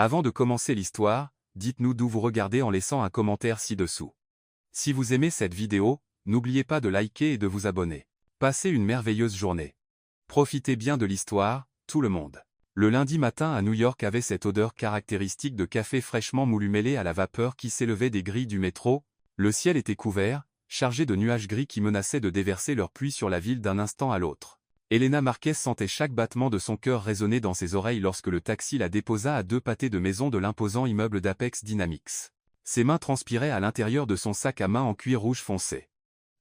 Avant de commencer l'histoire, dites-nous d'où vous regardez en laissant un commentaire ci-dessous. Si vous aimez cette vidéo, n'oubliez pas de liker et de vous abonner. Passez une merveilleuse journée. Profitez bien de l'histoire, tout le monde. Le lundi matin à New York avait cette odeur caractéristique de café fraîchement moulu mêlé à la vapeur qui s'élevait des grilles du métro. Le ciel était couvert, chargé de nuages gris qui menaçaient de déverser leur pluie sur la ville d'un instant à l'autre. Elena Marquez sentait chaque battement de son cœur résonner dans ses oreilles lorsque le taxi la déposa à 2 pâtés de maison de l'imposant immeuble d'Apex Dynamics. Ses mains transpiraient à l'intérieur de son sac à main en cuir rouge foncé.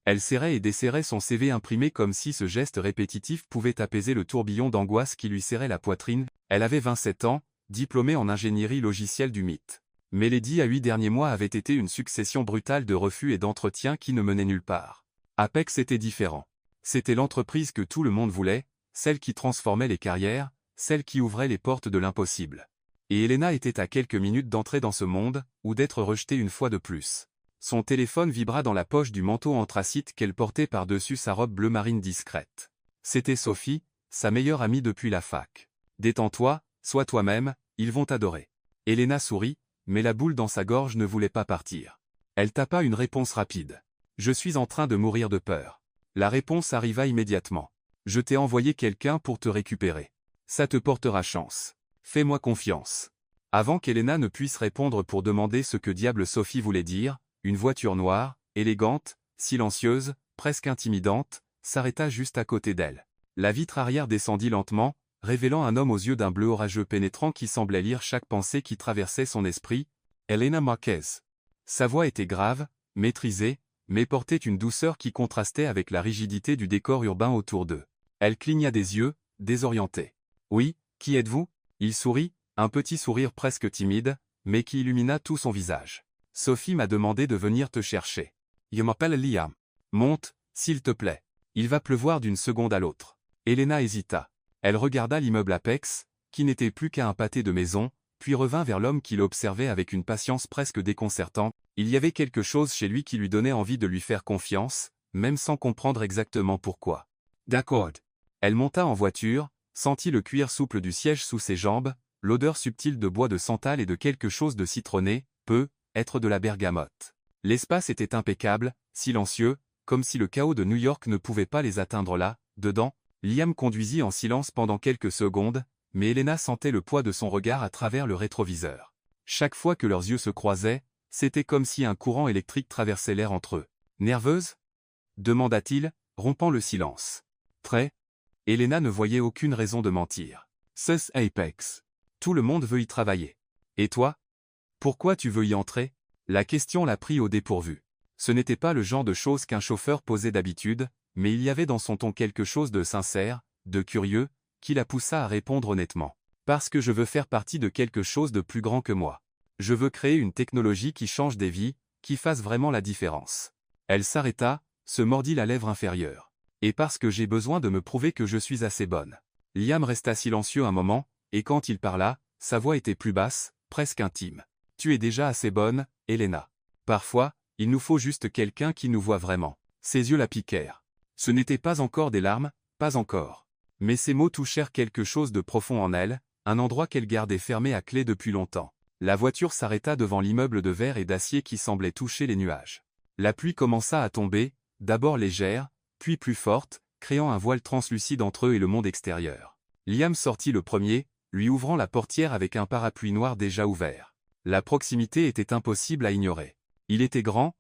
Elle serrait et desserrait son CV imprimé comme si ce geste répétitif pouvait apaiser le tourbillon d'angoisse qui lui serrait la poitrine. Elle avait 27 ans, diplômée en ingénierie logicielle du MIT. Mais les 10 à 8 derniers mois avaient été une succession brutale de refus et d'entretiens qui ne menaient nulle part. Apex était différent. C'était l'entreprise que tout le monde voulait, celle qui transformait les carrières, celle qui ouvrait les portes de l'impossible. Et Elena était à quelques minutes d'entrer dans ce monde, ou d'être rejetée une fois de plus. Son téléphone vibra dans la poche du manteau anthracite qu'elle portait par-dessus sa robe bleu marine discrète. C'était Sophie, sa meilleure amie depuis la fac. « Détends-toi, sois toi-même, ils vont t'adorer. » Elena sourit, mais la boule dans sa gorge ne voulait pas partir. Elle tapa une réponse rapide. « Je suis en train de mourir de peur. » La réponse arriva immédiatement. « Je t'ai envoyé quelqu'un pour te récupérer. Ça te portera chance. Fais-moi confiance. » Avant qu'Elena ne puisse répondre pour demander ce que diable Sophie voulait dire, une voiture noire, élégante, silencieuse, presque intimidante, s'arrêta juste à côté d'elle. La vitre arrière descendit lentement, révélant un homme aux yeux d'un bleu orageux pénétrant qui semblait lire chaque pensée qui traversait son esprit. Elena Marquez. Sa voix était grave, maîtrisée, mais portait une douceur qui contrastait avec la rigidité du décor urbain autour d'eux. Elle cligna des yeux, désorientée. « Oui, qui êtes-vous » Il sourit, un petit sourire presque timide, mais qui illumina tout son visage. « Sophie m'a demandé de venir te chercher. Je m'appelle Liam. Monte, s'il te plaît. Il va pleuvoir d'une seconde à l'autre. » Elena hésita. Elle regarda l'immeuble Apex, qui n'était plus qu'un pâté de maison, puis revint vers l'homme qui l'observait avec une patience presque déconcertante. Il y avait quelque chose chez lui qui lui donnait envie de lui faire confiance, même sans comprendre exactement pourquoi. D'accord. Elle monta en voiture, sentit le cuir souple du siège sous ses jambes, l'odeur subtile de bois de santal et de quelque chose de citronné, être de la bergamote. L'espace était impeccable, silencieux, comme si le chaos de New York ne pouvait pas les atteindre là, dedans. Liam conduisit en silence pendant quelques secondes, mais Elena sentait le poids de son regard à travers le rétroviseur. Chaque fois que leurs yeux se croisaient, c'était comme si un courant électrique traversait l'air entre eux. « Nerveuse » demanda-t-il, rompant le silence. « Très. » Elena ne voyait aucune raison de mentir. « C'est Apex. Tout le monde veut y travailler. Et toi ? Pourquoi tu veux y entrer ?» La question la prit au dépourvu. Ce n'était pas le genre de choses qu'un chauffeur posait d'habitude, mais il y avait dans son ton quelque chose de sincère, de curieux, qui la poussa à répondre honnêtement. « Parce que je veux faire partie de quelque chose de plus grand que moi. Je veux créer une technologie qui change des vies, qui fasse vraiment la différence. » Elle s'arrêta, se mordit la lèvre inférieure. « Et parce que j'ai besoin de me prouver que je suis assez bonne. » Liam resta silencieux un moment, et quand il parla, sa voix était plus basse, presque intime. « Tu es déjà assez bonne, Elena. Parfois, il nous faut juste quelqu'un qui nous voit vraiment. » Ses yeux la piquèrent. Ce n'étaient pas encore des larmes, pas encore. Mais ces mots touchèrent quelque chose de profond en elle, un endroit qu'elle gardait fermé à clé depuis longtemps. La voiture s'arrêta devant l'immeuble de verre et d'acier qui semblait toucher les nuages. La pluie commença à tomber, d'abord légère, puis plus forte, créant un voile translucide entre eux et le monde extérieur. Liam sortit le premier, lui ouvrant la portière avec un parapluie noir déjà ouvert. La proximité était impossible à ignorer. Il était grand,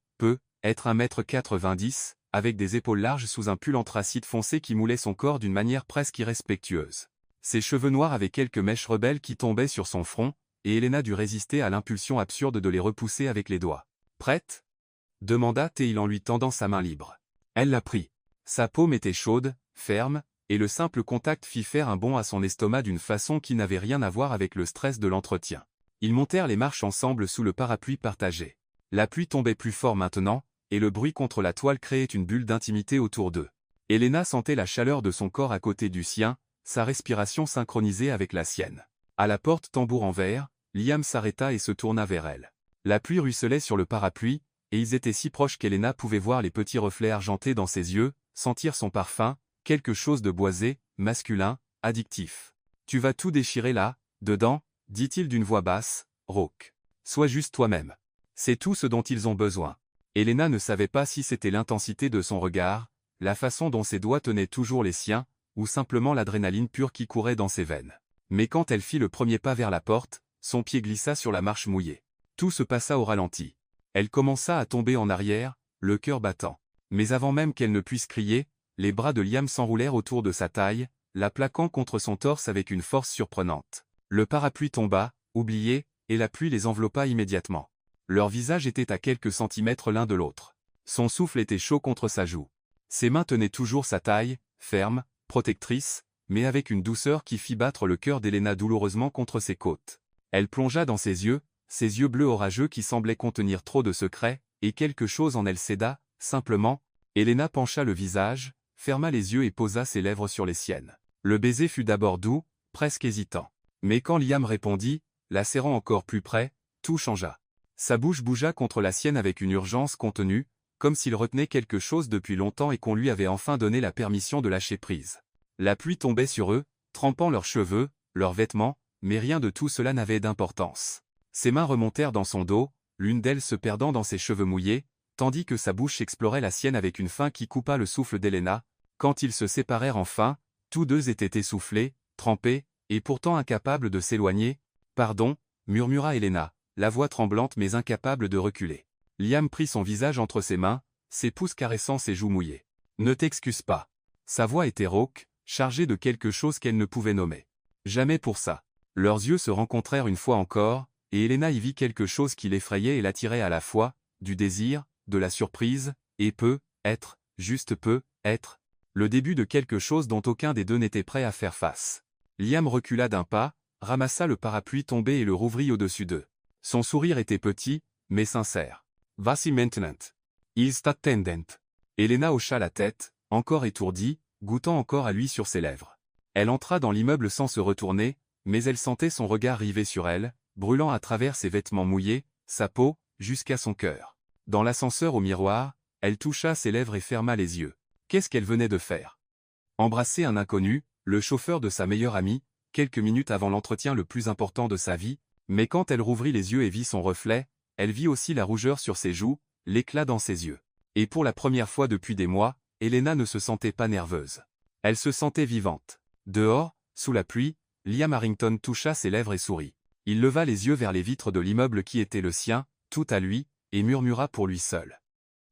être 1,90 m, avec des épaules larges sous un pull anthracite foncé qui moulait son corps d'une manière presque irrespectueuse. Ses cheveux noirs avaient quelques mèches rebelles qui tombaient sur son front, et Elena dut résister à l'impulsion absurde de les repousser avec les doigts. « Prête » demanda-t-il en lui tendant sa main libre. Elle la prit. Sa paume était chaude, ferme, et le simple contact fit faire un bond à son estomac d'une façon qui n'avait rien à voir avec le stress de l'entretien. Ils montèrent les marches ensemble sous le parapluie partagé. La pluie tombait plus fort maintenant, et le bruit contre la toile créait une bulle d'intimité autour d'eux. Elena sentait la chaleur de son corps à côté du sien, sa respiration synchronisée avec la sienne. À la porte tambour en verre, Liam s'arrêta et se tourna vers elle. La pluie ruisselait sur le parapluie, et ils étaient si proches qu'Elena pouvait voir les petits reflets argentés dans ses yeux, sentir son parfum, quelque chose de boisé, masculin, addictif. « Tu vas tout déchirer là, dedans » dit-il d'une voix basse, rauque. Sois juste toi-même. C'est tout ce dont ils ont besoin. Elena ne savait pas si c'était l'intensité de son regard, la façon dont ses doigts tenaient toujours les siens, ou simplement l'adrénaline pure qui courait dans ses veines. Mais quand elle fit le premier pas vers la porte, son pied glissa sur la marche mouillée. Tout se passa au ralenti. Elle commença à tomber en arrière, le cœur battant. Mais avant même qu'elle ne puisse crier, les bras de Liam s'enroulèrent autour de sa taille, la plaquant contre son torse avec une force surprenante. Le parapluie tomba, oublié, et la pluie les enveloppa immédiatement. Leurs visages étaient à quelques centimètres l'un de l'autre. Son souffle était chaud contre sa joue. Ses mains tenaient toujours sa taille, ferme, protectrice, mais avec une douceur qui fit battre le cœur d'Elena douloureusement contre ses côtes. Elle plongea dans ses yeux bleus orageux qui semblaient contenir trop de secrets, et quelque chose en elle céda, simplement. Elena pencha le visage, ferma les yeux et posa ses lèvres sur les siennes. Le baiser fut d'abord doux, presque hésitant. Mais quand Liam répondit, la serrant encore plus près, tout changea. Sa bouche bougea contre la sienne avec une urgence contenue, comme s'il retenait quelque chose depuis longtemps et qu'on lui avait enfin donné la permission de lâcher prise. La pluie tombait sur eux, trempant leurs cheveux, leurs vêtements, mais rien de tout cela n'avait d'importance. Ses mains remontèrent dans son dos, l'une d'elles se perdant dans ses cheveux mouillés, tandis que sa bouche explorait la sienne avec une faim qui coupa le souffle d'Elena. Quand ils se séparèrent enfin, tous deux étaient essoufflés, trempés, et pourtant incapables de s'éloigner. « Pardon » murmura Elena, la voix tremblante mais incapable de reculer. Liam prit son visage entre ses mains, ses pouces caressant ses joues mouillées. « Ne t'excuse pas. » Sa voix était rauque, chargée de quelque chose qu'elle ne pouvait nommer. « Jamais pour ça. » Leurs yeux se rencontrèrent une fois encore, et Elena y vit quelque chose qui l'effrayait et l'attirait à la fois, du désir, de la surprise, et juste peut être, le début de quelque chose dont aucun des deux n'était prêt à faire face. Liam recula d'un pas, ramassa le parapluie tombé et le rouvrit au-dessus d'eux. Son sourire était petit, mais sincère. « Vas-y maintenant. Ist attendent. » Elena hocha la tête, encore étourdie, goûtant encore à lui sur ses lèvres. Elle entra dans l'immeuble sans se retourner, mais elle sentait son regard rivé sur elle, brûlant à travers ses vêtements mouillés, sa peau, jusqu'à son cœur. Dans l'ascenseur au miroir, elle toucha ses lèvres et ferma les yeux. Qu'est-ce qu'elle venait de faire? Embrasser un inconnu, le chauffeur de sa meilleure amie, quelques minutes avant l'entretien le plus important de sa vie, mais quand elle rouvrit les yeux et vit son reflet, elle vit aussi la rougeur sur ses joues, l'éclat dans ses yeux. Et pour la première fois depuis des mois, Elena ne se sentait pas nerveuse. Elle se sentait vivante. Dehors, sous la pluie, Liam Harrington toucha ses lèvres et sourit. Il leva les yeux vers les vitres de l'immeuble qui était le sien, tout à lui, et murmura pour lui seul.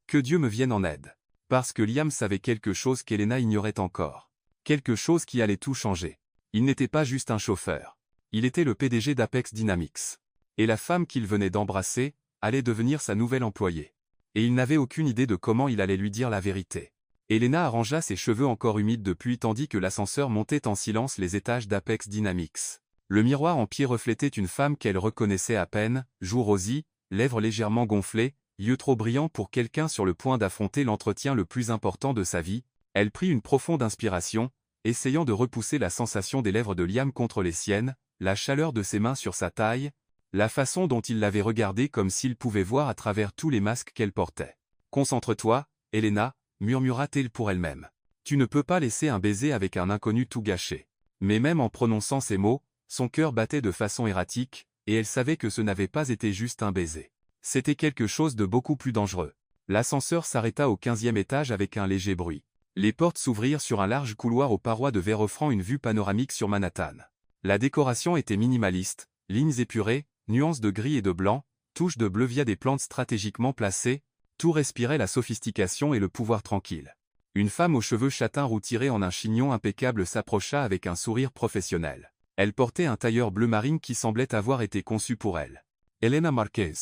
Que Dieu me vienne en aide. Parce que Liam savait quelque chose qu'Elena ignorait encore. Quelque chose qui allait tout changer. Il n'était pas juste un chauffeur. Il était le PDG d'Apex Dynamics. Et la femme qu'il venait d'embrasser, allait devenir sa nouvelle employée. Et il n'avait aucune idée de comment il allait lui dire la vérité. Elena arrangea ses cheveux encore humides de pluie tandis que l'ascenseur montait en silence les étages d'Apex Dynamics. Le miroir en pied reflétait une femme qu'elle reconnaissait à peine, joues rosies, lèvres légèrement gonflées, yeux trop brillants pour quelqu'un sur le point d'affronter l'entretien le plus important de sa vie. Elle prit une profonde inspiration, essayant de repousser la sensation des lèvres de Liam contre les siennes, la chaleur de ses mains sur sa taille, la façon dont il l'avait regardée comme s'il pouvait voir à travers tous les masques qu'elle portait. « Concentre-toi, Elena » murmura-t-elle pour elle-même. « Tu ne peux pas laisser un baiser avec un inconnu tout gâcher. » Mais même en prononçant ces mots, son cœur battait de façon erratique, et elle savait que ce n'avait pas été juste un baiser. C'était quelque chose de beaucoup plus dangereux. L'ascenseur s'arrêta au 15e étage avec un léger bruit. Les portes s'ouvrirent sur un large couloir aux parois de verre offrant une vue panoramique sur Manhattan. La décoration était minimaliste, lignes épurées, nuances de gris et de blanc, touches de bleu via des plantes stratégiquement placées, tout respirait la sophistication et le pouvoir tranquille. Une femme aux cheveux châtains roux tirés en un chignon impeccable s'approcha avec un sourire professionnel. Elle portait un tailleur bleu marine qui semblait avoir été conçu pour elle. Elena Marquez.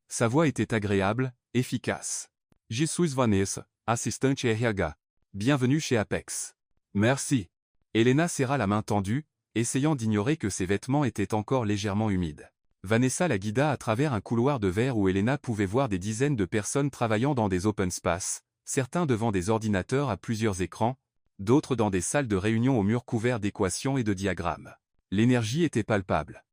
Sa voix était agréable, efficace. « Je suis Vanessa, assistante RH. Bienvenue chez Apex. » « Merci. » Elena serra la main tendue, essayant d'ignorer que ses vêtements étaient encore légèrement humides. Vanessa la guida à travers un couloir de verre où Elena pouvait voir des dizaines de personnes travaillant dans des open space, certains devant des ordinateurs à plusieurs écrans, d'autres dans des salles de réunion aux murs couverts d'équations et de diagrammes. L'énergie était palpable.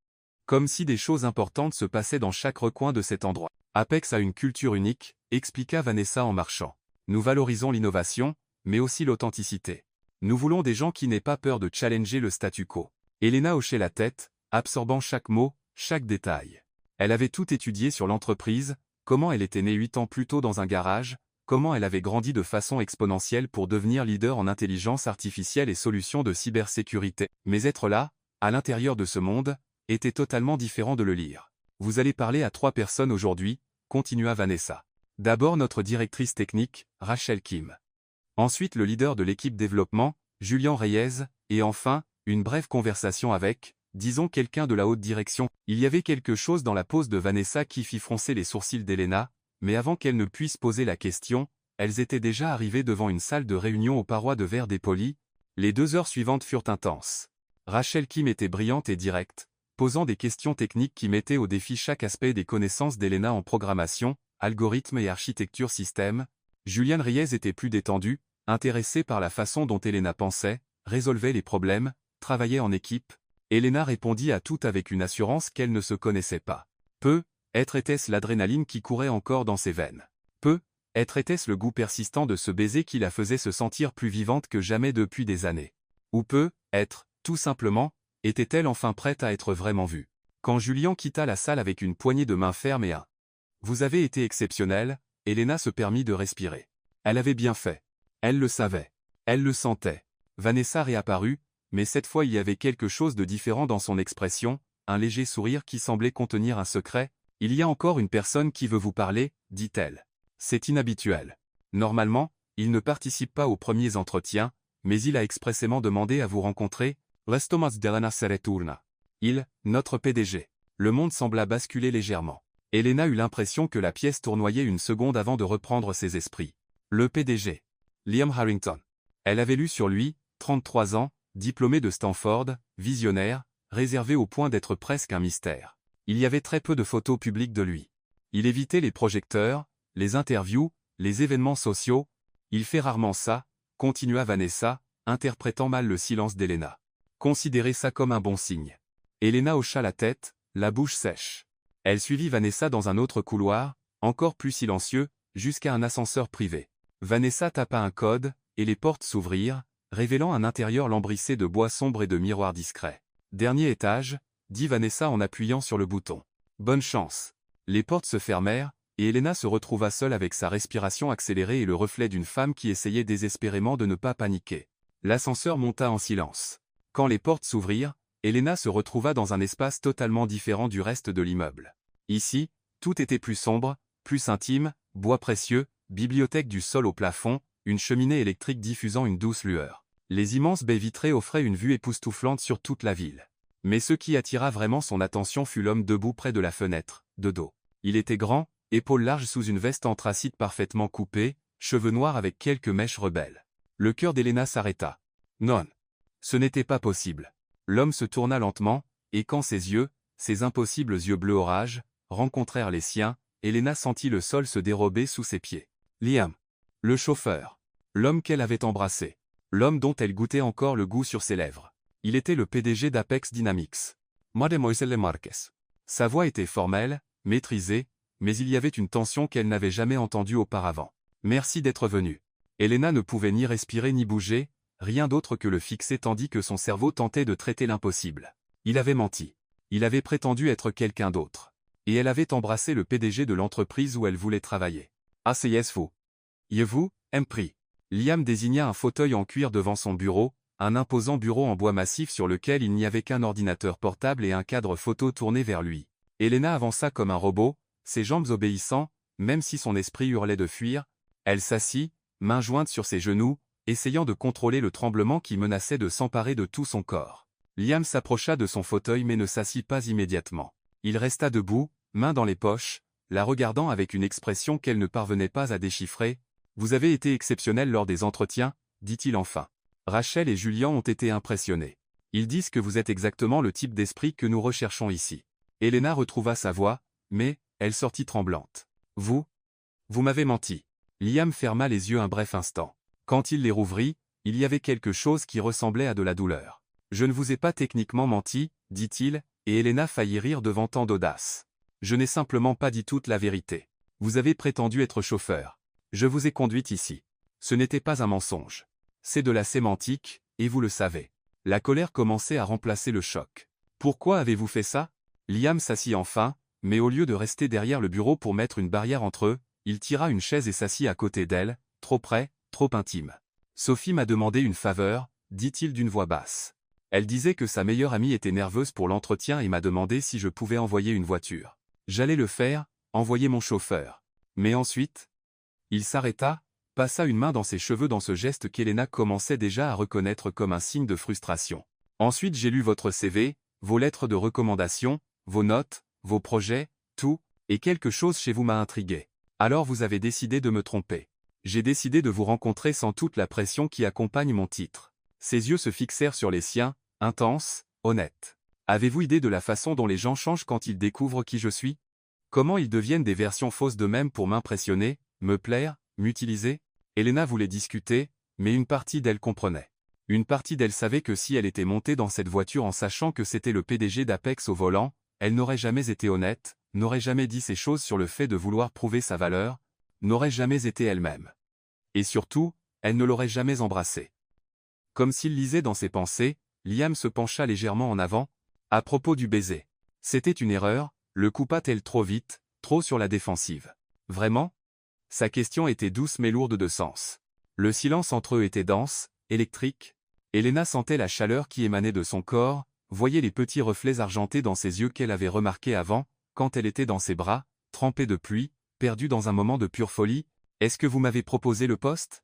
Comme si des choses importantes se passaient dans chaque recoin de cet endroit. Apex a une culture unique, expliqua Vanessa en marchant. Nous valorisons l'innovation, mais aussi l'authenticité. Nous voulons des gens qui n'aient pas peur de challenger le statu quo. Elena hochait la tête, absorbant chaque mot, chaque détail. Elle avait tout étudié sur l'entreprise, comment elle était née 8 ans plus tôt dans un garage, comment elle avait grandi de façon exponentielle pour devenir leader en intelligence artificielle et solutions de cybersécurité. Mais être là, à l'intérieur de ce monde, était totalement différent de le lire. Vous allez parler à 3 personnes aujourd'hui, continua Vanessa. D'abord notre directrice technique, Rachel Kim. Ensuite le leader de l'équipe développement, Julian Reyes, et enfin, une brève conversation avec, disons quelqu'un de la haute direction. Il y avait quelque chose dans la pose de Vanessa qui fit froncer les sourcils d'Elena, mais avant qu'elle ne puisse poser la question, elles étaient déjà arrivées devant une salle de réunion aux parois de verre dépoli. Les 2 heures suivantes furent intenses. Rachel Kim était brillante et directe, posant des questions techniques qui mettaient au défi chaque aspect des connaissances d'Elena en programmation, algorithme et architecture système. Julian Reyes était plus détendu, intéressé par la façon dont Elena pensait, résolvait les problèmes, travaillait en équipe. Elena répondit à tout avec une assurance qu'elle ne se connaissait pas. Être était-ce l'adrénaline qui courait encore dans ses veines? Être était-ce le goût persistant de ce baiser qui la faisait se sentir plus vivante que jamais depuis des années? Ou être, tout simplement, était-elle enfin prête à être vraiment vue? Quand Julian quitta la salle avec une poignée de main ferme et un « Vous avez été exceptionnel », Elena se permit de respirer. Elle avait bien fait. Elle le savait. Elle le sentait. Vanessa réapparut, mais cette fois il y avait quelque chose de différent dans son expression, un léger sourire qui semblait contenir un secret. « Il y a encore une personne qui veut vous parler », dit-elle. C'est inhabituel. Normalement, il ne participe pas aux premiers entretiens, mais il a expressément demandé à vous rencontrer. Thomas Delana se retourna. Il, notre PDG. Le monde sembla basculer légèrement. Elena eut l'impression que la pièce tournoyait une seconde avant de reprendre ses esprits. Le PDG. Liam Harrington. Elle avait lu sur lui, 33 ans, diplômé de Stanford, visionnaire, réservé au point d'être presque un mystère. Il y avait très peu de photos publiques de lui. Il évitait les projecteurs, les interviews, les événements sociaux. Il fait rarement ça, continua Vanessa, interprétant mal le silence d'Elena. Considérez ça comme un bon signe. Elena hocha la tête, la bouche sèche. Elle suivit Vanessa dans un autre couloir, encore plus silencieux, jusqu'à un ascenseur privé. Vanessa tapa un code, et les portes s'ouvrirent, révélant un intérieur lambrissé de bois sombre et de miroirs discrets. Dernier étage, dit Vanessa en appuyant sur le bouton. Bonne chance. Les portes se fermèrent, et Elena se retrouva seule avec sa respiration accélérée et le reflet d'une femme qui essayait désespérément de ne pas paniquer. L'ascenseur monta en silence. Quand les portes s'ouvrirent, Elena se retrouva dans un espace totalement différent du reste de l'immeuble. Ici, tout était plus sombre, plus intime, bois précieux, bibliothèque du sol au plafond, une cheminée électrique diffusant une douce lueur. Les immenses baies vitrées offraient une vue époustouflante sur toute la ville. Mais ce qui attira vraiment son attention fut l'homme debout près de la fenêtre, de dos. Il était grand, épaules larges sous une veste anthracite parfaitement coupée, cheveux noirs avec quelques mèches rebelles. Le cœur d'Elena s'arrêta. Non. Ce n'était pas possible. L'homme se tourna lentement, et quand ses yeux, ses impossibles yeux bleu orage, rencontrèrent les siens, Elena sentit le sol se dérober sous ses pieds. Liam. Le chauffeur. L'homme qu'elle avait embrassé. L'homme dont elle goûtait encore le goût sur ses lèvres. Il était le PDG d'Apex Dynamics. Mademoiselle Marquez. Sa voix était formelle, maîtrisée, mais il y avait une tension qu'elle n'avait jamais entendue auparavant. Merci d'être venue. Elena ne pouvait ni respirer ni bouger, rien d'autre que le fixer tandis que son cerveau tentait de traiter l'impossible. Il avait menti. Il avait prétendu être quelqu'un d'autre. Et elle avait embrassé le PDG de l'entreprise où elle voulait travailler. Asseyez-vous. Vous, prie. Liam désigna un fauteuil en cuir devant son bureau, un imposant bureau en bois massif sur lequel il n'y avait qu'un ordinateur portable et un cadre photo tourné vers lui. Elena avança comme un robot, ses jambes obéissant, même si son esprit hurlait de fuir. Elle s'assit, mains jointes sur ses genoux, essayant de contrôler le tremblement qui menaçait de s'emparer de tout son corps. Liam s'approcha de son fauteuil mais ne s'assit pas immédiatement. Il resta debout, mains dans les poches, la regardant avec une expression qu'elle ne parvenait pas à déchiffrer. « Vous avez été exceptionnel lors des entretiens », dit-il enfin. Rachel et Julian ont été impressionnés. Ils disent que vous êtes exactement le type d'esprit que nous recherchons ici. Elena retrouva sa voix, mais, elle sortit tremblante. Vous m'avez menti. Liam ferma les yeux un bref instant. Quand il les rouvrit, il y avait quelque chose qui ressemblait à de la douleur. Je ne vous ai pas techniquement menti, dit-il, et Elena faillit rire devant tant d'audace. Je n'ai simplement pas dit toute la vérité. Vous avez prétendu être chauffeur. Je vous ai conduite ici. Ce n'était pas un mensonge. C'est de la sémantique, et vous le savez. La colère commençait à remplacer le choc. Pourquoi avez-vous fait ça? Liam s'assit enfin, mais au lieu de rester derrière le bureau pour mettre une barrière entre eux, il tira une chaise et s'assit à côté d'elle, trop près, trop intime. Sophie m'a demandé une faveur, dit-il d'une voix basse. Elle disait que sa meilleure amie était nerveuse pour l'entretien et m'a demandé si je pouvais envoyer une voiture. J'allais le faire, envoyer mon chauffeur. Mais ensuite, il s'arrêta, passa une main dans ses cheveux dans ce geste qu'Elena commençait déjà à reconnaître comme un signe de frustration. Ensuite j'ai lu votre CV, vos lettres de recommandation, vos notes, vos projets, tout, et quelque chose chez vous m'a intrigué. Alors vous avez décidé de me tromper. J'ai décidé de vous rencontrer sans toute la pression qui accompagne mon titre. Ses yeux se fixèrent sur les siens, intenses, honnêtes. Avez-vous idée de la façon dont les gens changent quand ils découvrent qui je suis? Comment ils deviennent des versions fausses d'eux-mêmes pour m'impressionner, me plaire, m'utiliser? Elena voulait discuter, mais une partie d'elle comprenait. Une partie d'elle savait que si elle était montée dans cette voiture en sachant que c'était le PDG d'Apex au volant, elle n'aurait jamais été honnête, n'aurait jamais dit ces choses sur le fait de vouloir prouver sa valeur, n'aurait jamais été elle-même. Et surtout, elle ne l'aurait jamais embrassé. Comme s'il lisait dans ses pensées, Liam se pencha légèrement en avant, à propos du baiser. C'était une erreur, le coupa-t-elle trop vite, trop sur la défensive? Vraiment? Sa question était douce mais lourde de sens. Le silence entre eux était dense, électrique. Elena sentait la chaleur qui émanait de son corps, voyait les petits reflets argentés dans ses yeux qu'elle avait remarqués avant, quand elle était dans ses bras, trempée de pluie, perdue dans un moment de pure folie. « Est-ce que vous m'avez proposé le poste ?»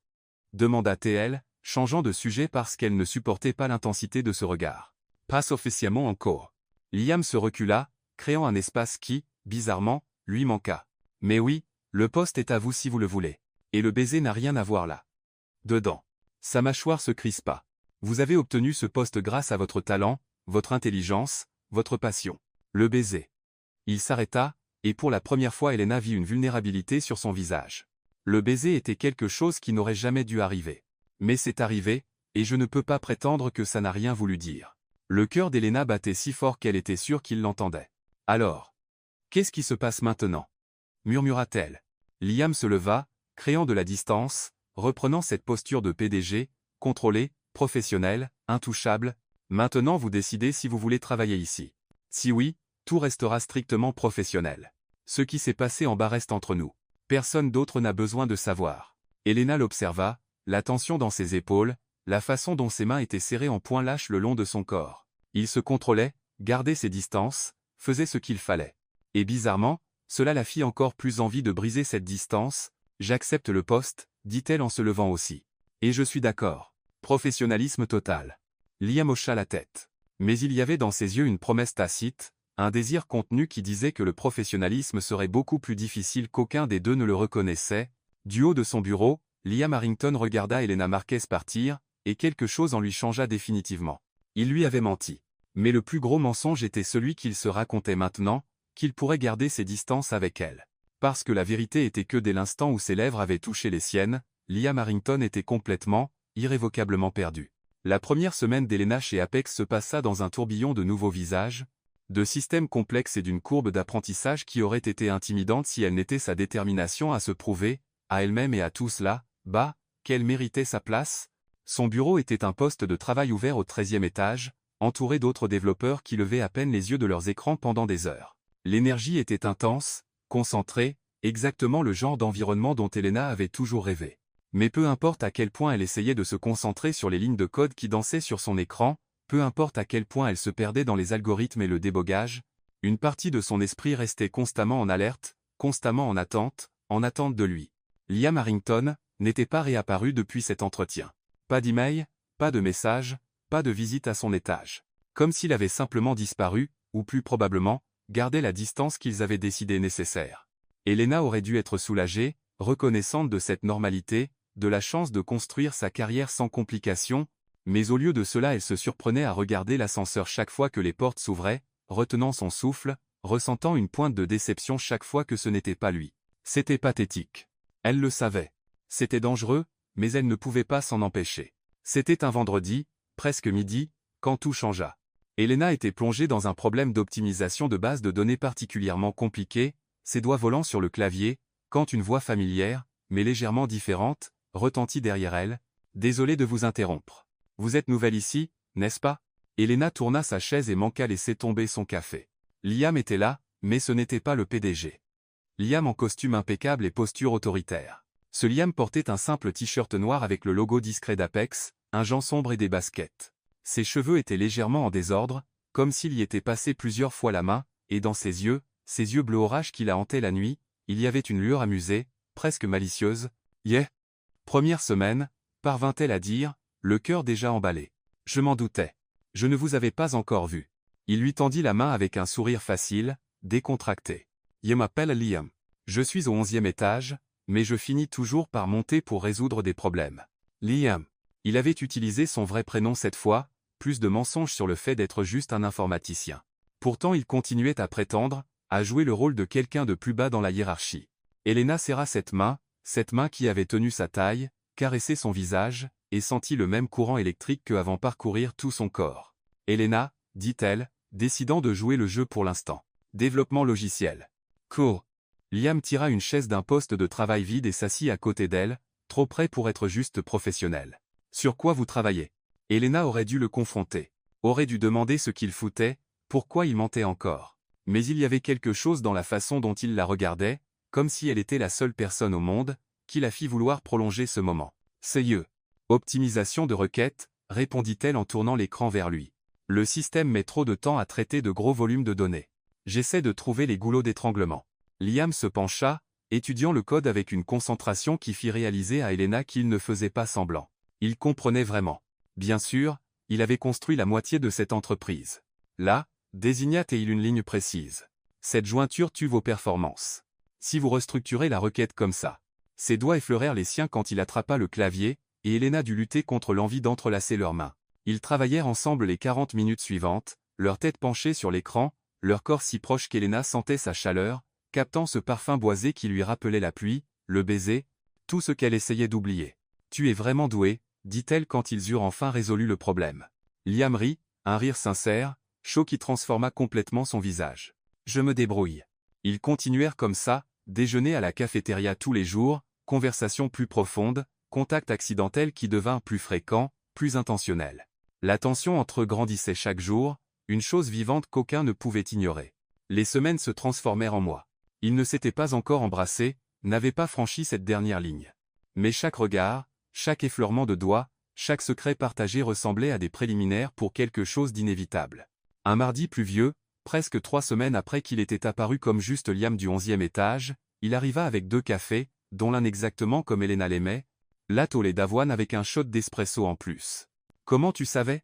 demanda-t-elle, changeant de sujet parce qu'elle ne supportait pas l'intensité de ce regard. « Pas officiellement encore. » Liam se recula, créant un espace qui, bizarrement, lui manqua. « Mais oui, le poste est à vous si vous le voulez. Et le baiser n'a rien à voir là. » Dedans. Sa mâchoire se crispa. « Vous avez obtenu ce poste grâce à votre talent, votre intelligence, votre passion. Le baiser. » Il s'arrêta, et pour la première fois Elena vit une vulnérabilité sur son visage. Le baiser était quelque chose qui n'aurait jamais dû arriver. Mais c'est arrivé, et je ne peux pas prétendre que ça n'a rien voulu dire. Le cœur d'Elena battait si fort qu'elle était sûre qu'il l'entendait. « Alors, qu'est-ce qui se passe maintenant ?» murmura-t-elle. Liam se leva, créant de la distance, reprenant cette posture de PDG, contrôlé, professionnel, intouchable. « Maintenant vous décidez si vous voulez travailler ici. Si oui, tout restera strictement professionnel. Ce qui s'est passé en bas reste entre nous. Personne d'autre n'a besoin de savoir. » Elena l'observa, la tension dans ses épaules, la façon dont ses mains étaient serrées en poing lâche le long de son corps. Il se contrôlait, gardait ses distances, faisait ce qu'il fallait. Et bizarrement, cela la fit encore plus envie de briser cette distance. « J'accepte le poste, dit-elle en se levant aussi. Et je suis d'accord. Professionnalisme total. » Liam hocha la tête. Mais il y avait dans ses yeux une promesse tacite, un désir contenu qui disait que le professionnalisme serait beaucoup plus difficile qu'aucun des deux ne le reconnaissait. Du haut de son bureau, Liam Harrington regarda Elena Marquez partir, et quelque chose en lui changea définitivement. Il lui avait menti. Mais le plus gros mensonge était celui qu'il se racontait maintenant, qu'il pourrait garder ses distances avec elle. Parce que la vérité était que dès l'instant où ses lèvres avaient touché les siennes, Liam Harrington était complètement, irrévocablement perdu. La première semaine d'Elena chez Apex se passa dans un tourbillon de nouveaux visages, de systèmes complexes et d'une courbe d'apprentissage qui aurait été intimidante si elle n'était sa détermination à se prouver, à elle-même et à tout cela, qu'elle méritait sa place. Son bureau était un poste de travail ouvert au 13e étage, entouré d'autres développeurs qui levaient à peine les yeux de leurs écrans pendant des heures. L'énergie était intense, concentrée, exactement le genre d'environnement dont Elena avait toujours rêvé. Mais peu importe à quel point elle essayait de se concentrer sur les lignes de code qui dansaient sur son écran, peu importe à quel point elle se perdait dans les algorithmes et le débogage, une partie de son esprit restait constamment en alerte, constamment en attente de lui. Liam Harrington n'était pas réapparu depuis cet entretien. Pas d'email, pas de message, pas de visite à son étage. Comme s'il avait simplement disparu, ou plus probablement, gardé la distance qu'ils avaient décidé nécessaire. Elena aurait dû être soulagée, reconnaissante de cette normalité, de la chance de construire sa carrière sans complications, mais au lieu de cela elle se surprenait à regarder l'ascenseur chaque fois que les portes s'ouvraient, retenant son souffle, ressentant une pointe de déception chaque fois que ce n'était pas lui. C'était pathétique. Elle le savait. C'était dangereux, mais elle ne pouvait pas s'en empêcher. C'était un vendredi, presque midi, quand tout changea. Elena était plongée dans un problème d'optimisation de base de données particulièrement compliqué, ses doigts volant sur le clavier, quand une voix familière, mais légèrement différente, retentit derrière elle. « Désolé de vous interrompre. Vous êtes nouvelle ici, n'est-ce pas ?» Elena tourna sa chaise et manqua laisser tomber son café. Liam était là, mais ce n'était pas le PDG. Liam en costume impeccable et posture autoritaire. Ce Liam portait un simple t-shirt noir avec le logo discret d'Apex, un jean sombre et des baskets. Ses cheveux étaient légèrement en désordre, comme s'il y était passé plusieurs fois la main, et dans ses yeux bleu orage qui la hantaient la nuit, il y avait une lueur amusée, presque malicieuse. « Yeah !» Première semaine, parvint-elle à dire, le cœur déjà emballé. « Je m'en doutais. Je ne vous avais pas encore vu. » Il lui tendit la main avec un sourire facile, décontracté. « Je m'appelle Liam. Je suis au 11e étage, mais je finis toujours par monter pour résoudre des problèmes. » Liam. Il avait utilisé son vrai prénom cette fois, plus de mensonges sur le fait d'être juste un informaticien. Pourtant il continuait à prétendre, à jouer le rôle de quelqu'un de plus bas dans la hiérarchie. Elena serra cette main qui avait tenu sa taille, caressé son visage, et sentit le même courant électrique qu'avant parcourir tout son corps. « Elena, dit-elle, décidant de jouer le jeu pour l'instant. Développement logiciel. Cool. » Liam tira une chaise d'un poste de travail vide et s'assit à côté d'elle, trop près pour être juste professionnel. « Sur quoi vous travaillez ?» Elena aurait dû le confronter. Aurait dû demander ce qu'il foutait, pourquoi il mentait encore. Mais il y avait quelque chose dans la façon dont il la regardait, comme si elle était la seule personne au monde, qui la fit vouloir prolonger ce moment. « Sérieux. Optimisation de requêtes, répondit-elle en tournant l'écran vers lui. Le système met trop de temps à traiter de gros volumes de données. J'essaie de trouver les goulots d'étranglement. Liam se pencha, étudiant le code avec une concentration qui fit réaliser à Elena qu'il ne faisait pas semblant. Il comprenait vraiment. Bien sûr, il avait construit la moitié de cette entreprise. Là, désignat-il une ligne précise. Cette jointure tue vos performances. Si vous restructurez la requête comme ça. Ses doigts effleurèrent les siens quand il attrapa le clavier, et Elena dut lutter contre l'envie d'entrelacer leurs mains. Ils travaillèrent ensemble les 40 minutes suivantes, leur tête penchée sur l'écran, leur corps si proche qu'Elena sentait sa chaleur, captant ce parfum boisé qui lui rappelait la pluie, le baiser, tout ce qu'elle essayait d'oublier. « Tu es vraiment doué, » dit-elle quand ils eurent enfin résolu le problème. Liam rit, un rire sincère, chaud qui transforma complètement son visage. « Je me débrouille. » Ils continuèrent comme ça, déjeuner à la cafétéria tous les jours, conversation plus profonde, contact accidentel qui devint plus fréquent, plus intentionnel. La tension entre eux grandissait chaque jour, une chose vivante qu'aucun ne pouvait ignorer. Les semaines se transformèrent en mois. Ils ne s'étaient pas encore embrassés, n'avaient pas franchi cette dernière ligne. Mais chaque regard, chaque effleurement de doigts, chaque secret partagé ressemblait à des préliminaires pour quelque chose d'inévitable. Un mardi pluvieux, presque 3 semaines après qu'il était apparu comme juste Liam du 11e étage, il arriva avec 2 cafés, dont l'un exactement comme Elena l'aimait, latte au lait d'avoine avec un shot d'espresso en plus. « Comment tu savais ?»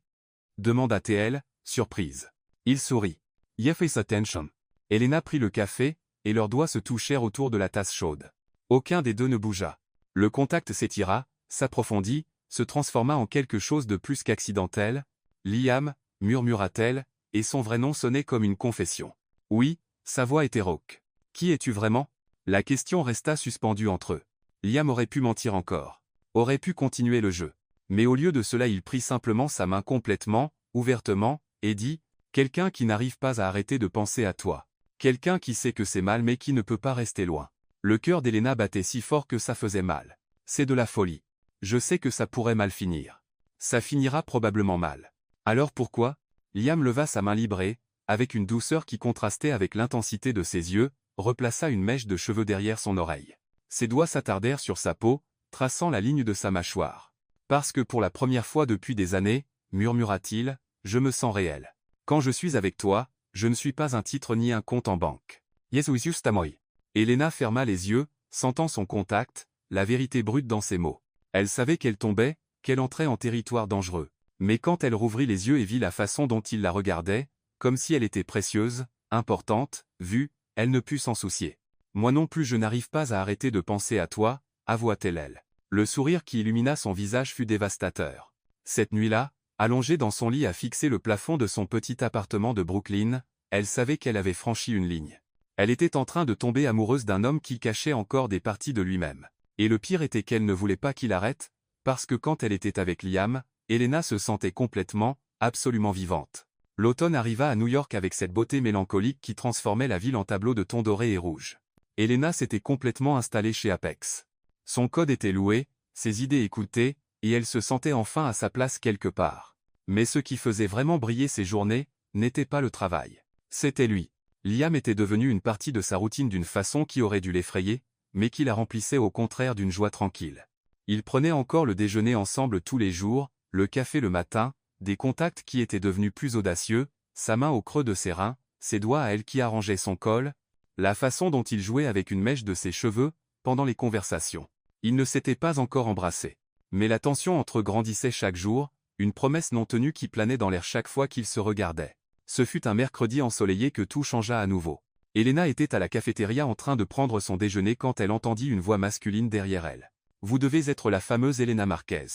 demanda-t-elle, surprise. Il sourit. « You face attention. » Elena prit le café, et leurs doigts se touchèrent autour de la tasse chaude. Aucun des deux ne bougea. Le contact s'étira, s'approfondit, se transforma en quelque chose de plus qu'accidentel. « Liam » murmura-t-elle, et son vrai nom sonnait comme une confession. Oui, sa voix était rauque. « Qui es-tu vraiment ?» La question resta suspendue entre eux. Liam aurait pu mentir encore. Aurait pu continuer le jeu. Mais au lieu de cela il prit simplement sa main complètement, ouvertement, et dit « Quelqu'un qui n'arrive pas à arrêter de penser à toi. Quelqu'un qui sait que c'est mal mais qui ne peut pas rester loin. » Le cœur d'Elena battait si fort que ça faisait mal. C'est de la folie. Je sais que ça pourrait mal finir. Ça finira probablement mal. Alors pourquoi ? Liam leva sa main libre et, avec une douceur qui contrastait avec l'intensité de ses yeux, replaça une mèche de cheveux derrière son oreille. Ses doigts s'attardèrent sur sa peau, traçant la ligne de sa mâchoire. « Parce que pour la première fois depuis des années, murmura-t-il, je me sens réel. Quand je suis avec toi, je ne suis pas un titre ni un compte en banque. Jesus justamoy. » Elena ferma les yeux, sentant son contact, la vérité brute dans ses mots. Elle savait qu'elle tombait, qu'elle entrait en territoire dangereux. Mais quand elle rouvrit les yeux et vit la façon dont il la regardait, comme si elle était précieuse, importante, vue, elle ne put s'en soucier. « Moi non plus je n'arrive pas à arrêter de penser à toi, » avoua-t-elle elle. Le sourire qui illumina son visage fut dévastateur. Cette nuit-là, allongée dans son lit à fixer le plafond de son petit appartement de Brooklyn, elle savait qu'elle avait franchi une ligne. Elle était en train de tomber amoureuse d'un homme qui cachait encore des parties de lui-même. Et le pire était qu'elle ne voulait pas qu'il arrête, parce que quand elle était avec Liam, Elena se sentait complètement, absolument vivante. L'automne arriva à New York avec cette beauté mélancolique qui transformait la ville en tableau de tons dorés et rouges. Elena s'était complètement installée chez Apex. Son code était loué, ses idées écoutées, et elle se sentait enfin à sa place quelque part. Mais ce qui faisait vraiment briller ses journées, n'était pas le travail. C'était lui. Liam était devenu une partie de sa routine d'une façon qui aurait dû l'effrayer, mais qui la remplissait au contraire d'une joie tranquille. Ils prenaient encore le déjeuner ensemble tous les jours, le café le matin, des contacts qui étaient devenus plus audacieux, sa main au creux de ses reins, ses doigts à elle qui arrangeaient son col, la façon dont il jouait avec une mèche de ses cheveux, pendant les conversations. Ils ne s'étaient pas encore embrassés. Mais la tension entre eux grandissait chaque jour, une promesse non tenue qui planait dans l'air chaque fois qu'ils se regardaient. Ce fut un mercredi ensoleillé que tout changea à nouveau. Elena était à la cafétéria en train de prendre son déjeuner quand elle entendit une voix masculine derrière elle. « Vous devez être la fameuse Elena Marquez. »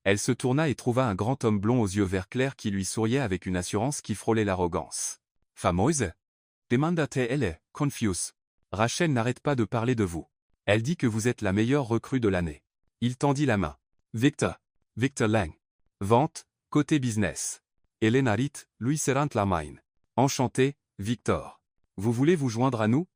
Elle se tourna et trouva un grand homme blond aux yeux verts clairs qui lui souriait avec une assurance qui frôlait l'arrogance. « Fameuse » demanda-t-elle, confuse. « Rachel n'arrête pas de parler de vous. Elle dit que vous êtes la meilleure recrue de l'année. » Il tendit la main. « Victor Lang. Vente, côté business. Elena Rit, Louis Serrant la main. Enchanté, Victor. Vous voulez vous joindre à nous ?»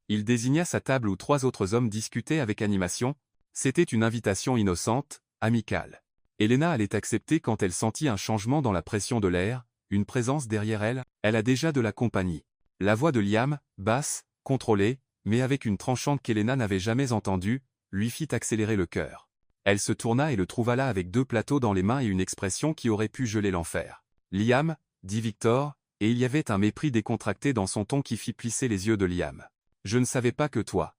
Il désigna sa table où 3 autres hommes discutaient avec animation. C'était une invitation innocente, amicale. Elena allait accepter quand elle sentit un changement dans la pression de l'air, une présence derrière elle. Elle a déjà de la compagnie. La voix de Liam, basse, contrôlée, mais avec une tranchante qu'Elena n'avait jamais entendue, lui fit accélérer le cœur. Elle se tourna et le trouva là avec 2 plateaux dans les mains et une expression qui aurait pu geler l'enfer. « Liam » dit Victor, et il y avait un mépris décontracté dans son ton qui fit plisser les yeux de Liam. « Je ne savais pas que toi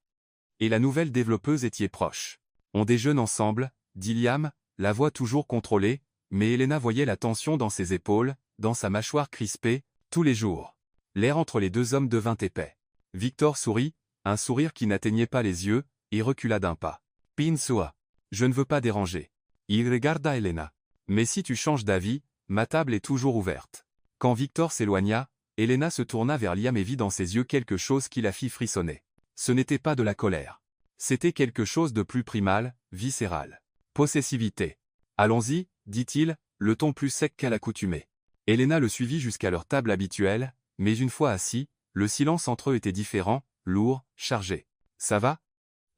et la nouvelle développeuse étiez proches. On déjeune ensemble, » dit Liam, la voix toujours contrôlée, mais Elena voyait la tension dans ses épaules, dans sa mâchoire crispée, tous les jours. L'air entre les 2 hommes devint épais. Victor sourit, un sourire qui n'atteignait pas les yeux, et recula d'un pas. « Pinsua. Je ne veux pas déranger. » Il regarda Elena. « Mais si tu changes d'avis, ma table est toujours ouverte. » Quand Victor s'éloigna, Elena se tourna vers Liam et vit dans ses yeux quelque chose qui la fit frissonner. Ce n'était pas de la colère. C'était quelque chose de plus primal, viscéral. Possessivité. « Allons-y, dit-il, le ton plus sec qu'à l'accoutumée. Elena le suivit jusqu'à leur table habituelle, mais une fois assis, le silence entre eux était différent, lourd, chargé. « Ça va »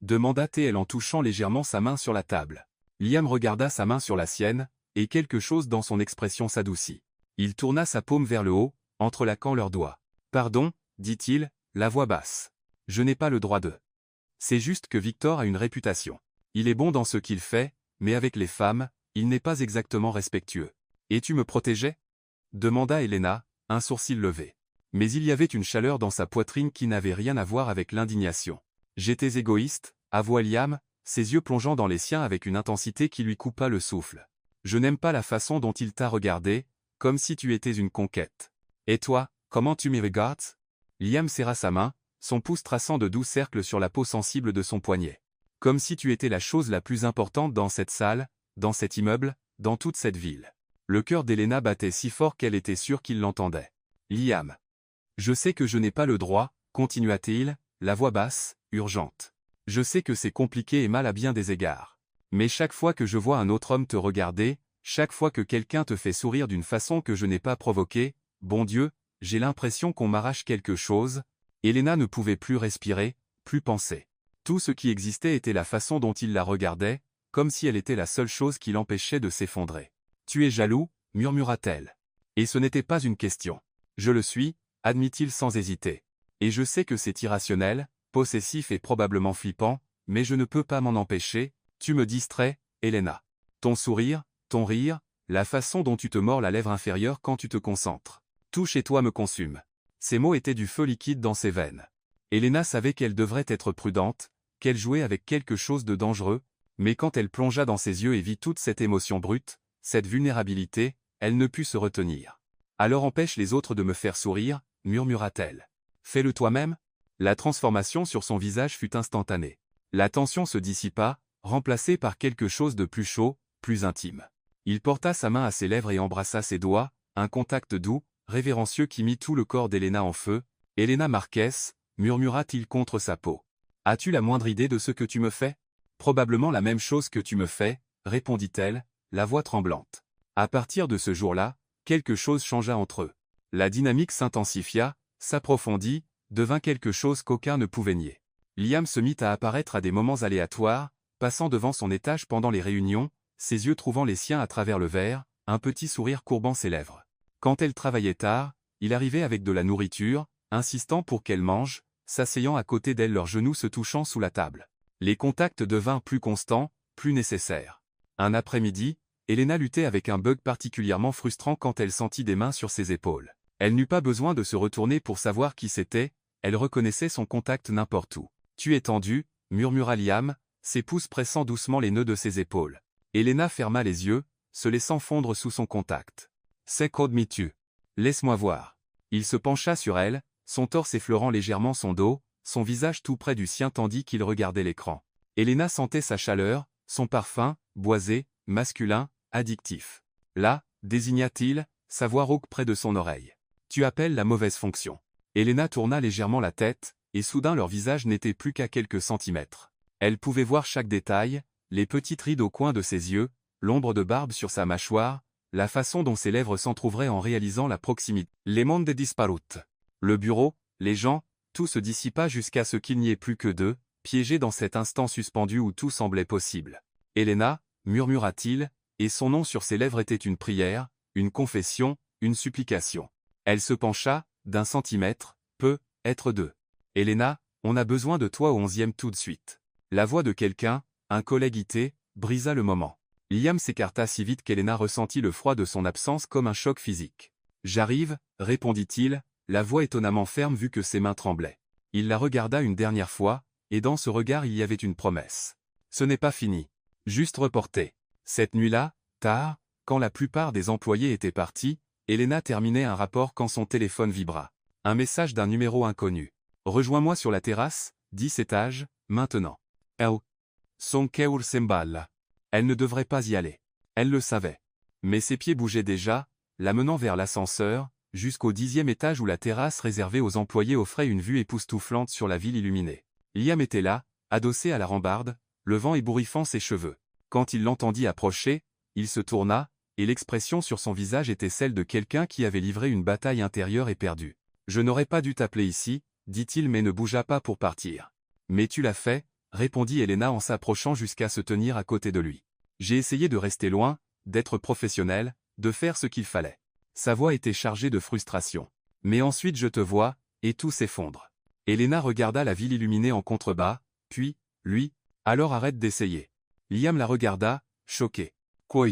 demanda-t-elle en touchant légèrement sa main sur la table. Liam regarda sa main sur la sienne, et quelque chose dans son expression s'adoucit. Il tourna sa paume vers le haut, entrelaquant leurs doigts. « Pardon, dit-il, la voix basse. Je n'ai pas le droit de. C'est juste que Victor a une réputation. Il est bon dans ce qu'il fait, mais avec les femmes, il n'est pas exactement respectueux. Et tu me protégeais » demanda Elena, un sourcil levé. Mais il y avait une chaleur dans sa poitrine qui n'avait rien à voir avec l'indignation. « J'étais égoïste » avoua Liam, ses yeux plongeant dans les siens avec une intensité qui lui coupa le souffle. « Je n'aime pas la façon dont il t'a regardé, comme si tu étais une conquête. Et toi, comment tu m'y regardes » Liam serra sa main, son pouce traçant de doux cercles sur la peau sensible de son poignet. « Comme si tu étais la chose la plus importante dans cette salle, dans cet immeuble, dans toute cette ville. » Le cœur d'Elena battait si fort qu'elle était sûre qu'il l'entendait. « Liam. Je sais que je n'ai pas le droit, continua-t-il, la voix basse, urgente. Je sais que c'est compliqué et mal à bien des égards. Mais chaque fois que je vois un autre homme te regarder, chaque fois que quelqu'un te fait sourire d'une façon que je n'ai pas provoquée, bon Dieu, j'ai l'impression qu'on m'arrache quelque chose. » Elena ne pouvait plus respirer, plus penser. Tout ce qui existait était la façon dont il la regardait, comme si elle était la seule chose qui l'empêchait de s'effondrer. « Tu es jaloux » murmura-t-elle. Et ce n'était pas une question. « Je le suis » admit-il sans hésiter. « Et je sais que c'est irrationnel, possessif et probablement flippant, mais je ne peux pas m'en empêcher. Tu me distrais, Elena. Ton sourire, ton rire, la façon dont tu te mords la lèvre inférieure quand tu te concentres. Tout chez toi me consume. » Ces mots étaient du feu liquide dans ses veines. Elena savait qu'elle devrait être prudente, qu'elle jouait avec quelque chose de dangereux, mais quand elle plongea dans ses yeux et vit toute cette émotion brute, cette vulnérabilité, elle ne put se retenir. « Alors empêche les autres de me faire sourire » murmura-t-elle. « Fais-le toi-même » La transformation sur son visage fut instantanée. La tension se dissipa, remplacée par quelque chose de plus chaud, plus intime. Il porta sa main à ses lèvres et embrassa ses doigts, un contact doux, révérencieux qui mit tout le corps d'Elena en feu. « Elena Marquez » murmura-t-il contre sa peau. « As-tu la moindre idée de ce que tu me fais ?»« Probablement la même chose que tu me fais, » répondit-elle, la voix tremblante. À partir de ce jour-là, quelque chose changea entre eux. La dynamique s'intensifia, s'approfondit, devint quelque chose qu'aucun ne pouvait nier. Liam se mit à apparaître à des moments aléatoires, passant devant son étage pendant les réunions, ses yeux trouvant les siens à travers le verre, un petit sourire courbant ses lèvres. Quand elle travaillait tard, il arrivait avec de la nourriture, insistant pour qu'elle mange, s'asseyant à côté d'elle, leurs genoux se touchant sous la table. Les contacts devinrent plus constants, plus nécessaires. Un après-midi, Elena luttait avec un bug particulièrement frustrant quand elle sentit des mains sur ses épaules. Elle n'eut pas besoin de se retourner pour savoir qui c'était, elle reconnaissait son contact n'importe où. « Tu es tendu » murmura Liam, ses pouces pressant doucement les nœuds de ses épaules. Elena ferma les yeux, se laissant fondre sous son contact. « C'est Code Me Tu. Laisse-moi voir. » Il se pencha sur elle, son torse effleurant légèrement son dos, son visage tout près du sien tandis qu'il regardait l'écran. Elena sentait sa chaleur, son parfum, boisé, masculin, addictif. Là, désigna-t-il, sa voix rauque près de son oreille. Tu appelles la mauvaise fonction. Elena tourna légèrement la tête, et soudain leur visage n'était plus qu'à quelques centimètres. Elle pouvait voir chaque détail, les petites rides au coin de ses yeux, l'ombre de barbe sur sa mâchoire, la façon dont ses lèvres s'entr'ouvraient en réalisant la proximité. Les mondes disparut. Le bureau, les gens, tout se dissipa jusqu'à ce qu'il n'y ait plus que deux, piégés dans cet instant suspendu où tout semblait possible. Elena, murmura-t-il, et son nom sur ses lèvres était une prière, une confession, une supplication. Elle se pencha, d'un centimètre, peut être deux. Elena, on a besoin de toi au 11e tout de suite. La voix de quelqu'un, un collègue IT, brisa le moment. Liam s'écarta si vite qu'Elena ressentit le froid de son absence comme un choc physique. J'arrive, répondit-il, la voix étonnamment ferme vu que ses mains tremblaient. Il la regarda une dernière fois, et dans ce regard il y avait une promesse. Ce n'est pas fini. Juste reporté. Cette nuit-là, tard, quand la plupart des employés étaient partis, Elena terminait un rapport quand son téléphone vibra. Un message d'un numéro inconnu. Rejoins-moi sur la terrasse, 10 étages, maintenant. Oh. Son cœur s'emballe. Elle ne devrait pas y aller. Elle le savait. Mais ses pieds bougeaient déjà, l'amenant vers l'ascenseur, jusqu'au 10e étage où la terrasse réservée aux employés offrait une vue époustouflante sur la ville illuminée. Liam était là, adossé à la rambarde, le vent ébouriffant ses cheveux. Quand il l'entendit approcher, il se tourna, et l'expression sur son visage était celle de quelqu'un qui avait livré une bataille intérieure et perdue. « Je n'aurais pas dû t'appeler ici », dit-il mais ne bougea pas pour partir. « Mais tu l'as fait », répondit Elena en s'approchant jusqu'à se tenir à côté de lui. « J'ai essayé de rester loin, d'être professionnel, de faire ce qu'il fallait. » Sa voix était chargée de frustration. « Mais ensuite je te vois, et tout s'effondre. » Elena regarda la ville illuminée en contrebas, puis, lui, « Alors arrête d'essayer. » Liam la regarda, choqué. « Quoi ?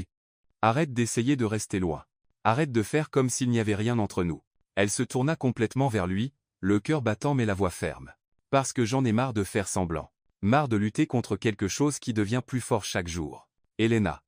Arrête d'essayer de rester loin. Arrête de faire comme s'il n'y avait rien entre nous. » Elle se tourna complètement vers lui, le cœur battant mais la voix ferme. « Parce que j'en ai marre de faire semblant. Marre de lutter contre quelque chose qui devient plus fort chaque jour. » Elena.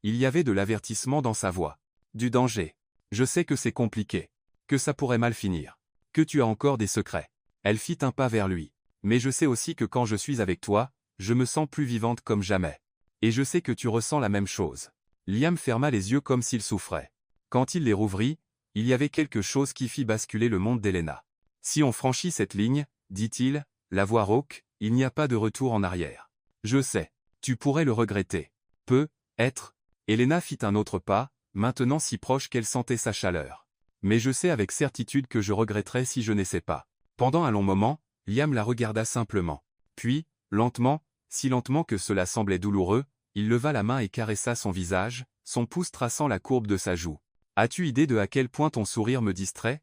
Il y avait de l'avertissement dans sa voix. Du danger. Je sais que c'est compliqué. Que ça pourrait mal finir. Que tu as encore des secrets. Elle fit un pas vers lui. Mais je sais aussi que quand je suis avec toi, je me sens plus vivante comme jamais. Et je sais que tu ressens la même chose. Liam ferma les yeux comme s'il souffrait. Quand il les rouvrit, il y avait quelque chose qui fit basculer le monde d'Elena. Si on franchit cette ligne, dit-il, la voix rauque, il n'y a pas de retour en arrière. Je sais. Tu pourrais le regretter. Peut-être. Elena fit un autre pas, maintenant si proche qu'elle sentait sa chaleur. Mais je sais avec certitude que je regretterais si je n'essaie pas. Pendant un long moment, Liam la regarda simplement. Puis, lentement, si lentement que cela semblait douloureux, il leva la main et caressa son visage, son pouce traçant la courbe de sa joue. « As-tu idée de à quel point ton sourire me distrait ?»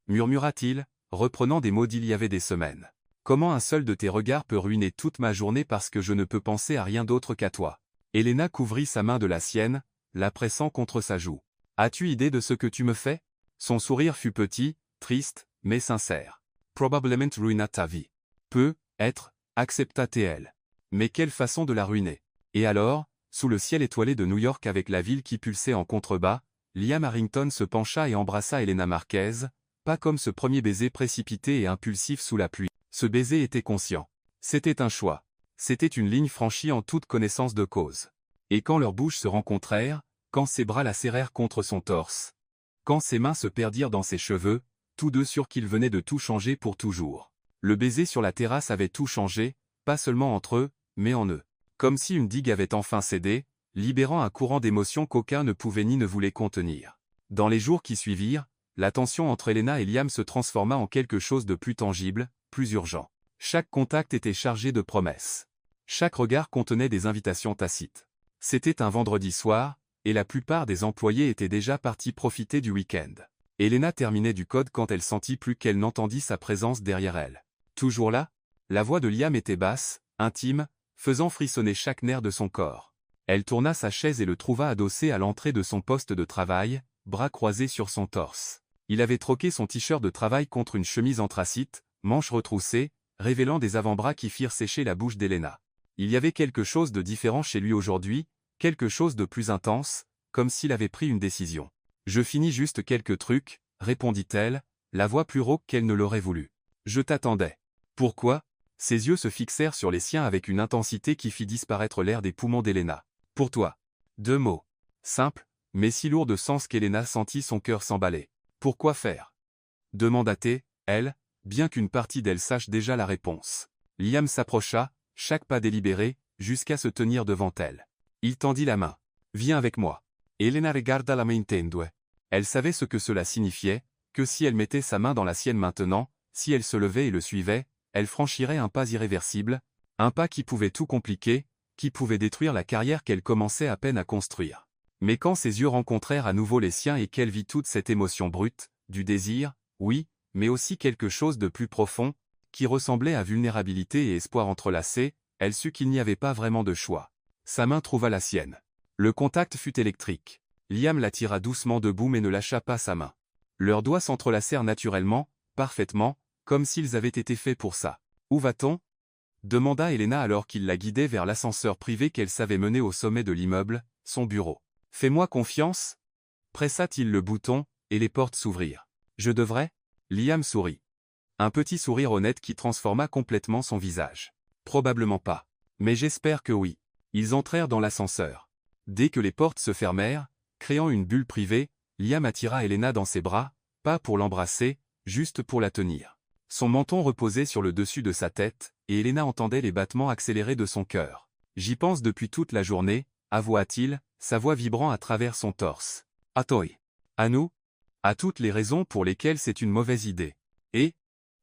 murmura-t-il, reprenant des mots d'il y avait des semaines. « Comment un seul de tes regards peut ruiner toute ma journée parce que je ne peux penser à rien d'autre qu'à toi ?» Elena couvrit sa main de la sienne, la pressant contre sa joue. « As-tu idée de ce que tu me fais ?» Son sourire fut petit, triste, mais sincère. « Probablement ruina ta vie. » Peut-être, accepta-t-elle. Mais quelle façon de la ruiner. Et alors, sous le ciel étoilé de New York avec la ville qui pulsait en contrebas, Liam Harrington se pencha et embrassa Elena Marquez, pas comme ce premier baiser précipité et impulsif sous la pluie. Ce baiser était conscient. C'était un choix. C'était une ligne franchie en toute connaissance de cause. Et quand leurs bouches se rencontrèrent, quand ses bras la serrèrent contre son torse, quand ses mains se perdirent dans ses cheveux, tous deux sûrs qu'ils venaient de tout changer pour toujours. Le baiser sur la terrasse avait tout changé, pas seulement entre eux, mais en eux. Comme si une digue avait enfin cédé, libérant un courant d'émotions qu'aucun ne pouvait ni ne voulait contenir. Dans les jours qui suivirent, la tension entre Elena et Liam se transforma en quelque chose de plus tangible, plus urgent. Chaque contact était chargé de promesses. Chaque regard contenait des invitations tacites. C'était un vendredi soir, et la plupart des employés étaient déjà partis profiter du week-end. Elena terminait du code quand elle sentit plus qu'elle n'entendit sa présence derrière elle. Toujours là? La voix de Liam était basse, intime, faisant frissonner chaque nerf de son corps. Elle tourna sa chaise et le trouva adossé à l'entrée de son poste de travail, bras croisés sur son torse. Il avait troqué son t-shirt de travail contre une chemise anthracite, manches retroussées, révélant des avant-bras qui firent sécher la bouche d'Elena. Il y avait quelque chose de différent chez lui aujourd'hui, quelque chose de plus intense, comme s'il avait pris une décision. « Je finis juste quelques trucs », répondit-elle, la voix plus rauque qu'elle ne l'aurait voulu. « Je t'attendais. » Pourquoi? Ses yeux se fixèrent sur les siens avec une intensité qui fit disparaître l'air des poumons d'Elena. « Pour toi. » 2 mots. Simples, mais si lourds de sens qu'Elena sentit son cœur s'emballer. « Pourquoi faire ?» demanda-t-elle, elle, bien qu'une partie d'elle sache déjà la réponse. Liam s'approcha, chaque pas délibéré, jusqu'à se tenir devant elle. Il tendit la main. « Viens avec moi. » Elena regarda la main tendue. Elle savait ce que cela signifiait, que si elle mettait sa main dans la sienne maintenant, si elle se levait et le suivait, elle franchirait un pas irréversible, un pas qui pouvait tout compliquer, qui pouvait détruire la carrière qu'elle commençait à peine à construire. Mais quand ses yeux rencontrèrent à nouveau les siens et qu'elle vit toute cette émotion brute, du désir, oui, mais aussi quelque chose de plus profond, qui ressemblait à vulnérabilité et espoir entrelacés, elle sut qu'il n'y avait pas vraiment de choix. Sa main trouva la sienne. Le contact fut électrique. Liam la tira doucement debout mais ne lâcha pas sa main. Leurs doigts s'entrelacèrent naturellement, parfaitement, comme s'ils avaient été faits pour ça. « Où va-t-on » demanda Elena alors qu'il la guidait vers l'ascenseur privé qu'elle savait mener au sommet de l'immeuble, son bureau. « Fais-moi confiance » pressa-t-il le bouton, et les portes s'ouvrirent. « Je devrais » Liam sourit. Un petit sourire honnête qui transforma complètement son visage. « Probablement pas. Mais j'espère que oui. » Ils entrèrent dans l'ascenseur. Dès que les portes se fermèrent, créant une bulle privée, Liam attira Elena dans ses bras, pas pour l'embrasser, juste pour la tenir. Son menton reposait sur le dessus de sa tête, et Elena entendait les battements accélérés de son cœur. « J'y pense depuis toute la journée », avoua-t-il, sa voix vibrant à travers son torse. « À toi. À nous. À toutes les raisons pour lesquelles c'est une mauvaise idée. » Et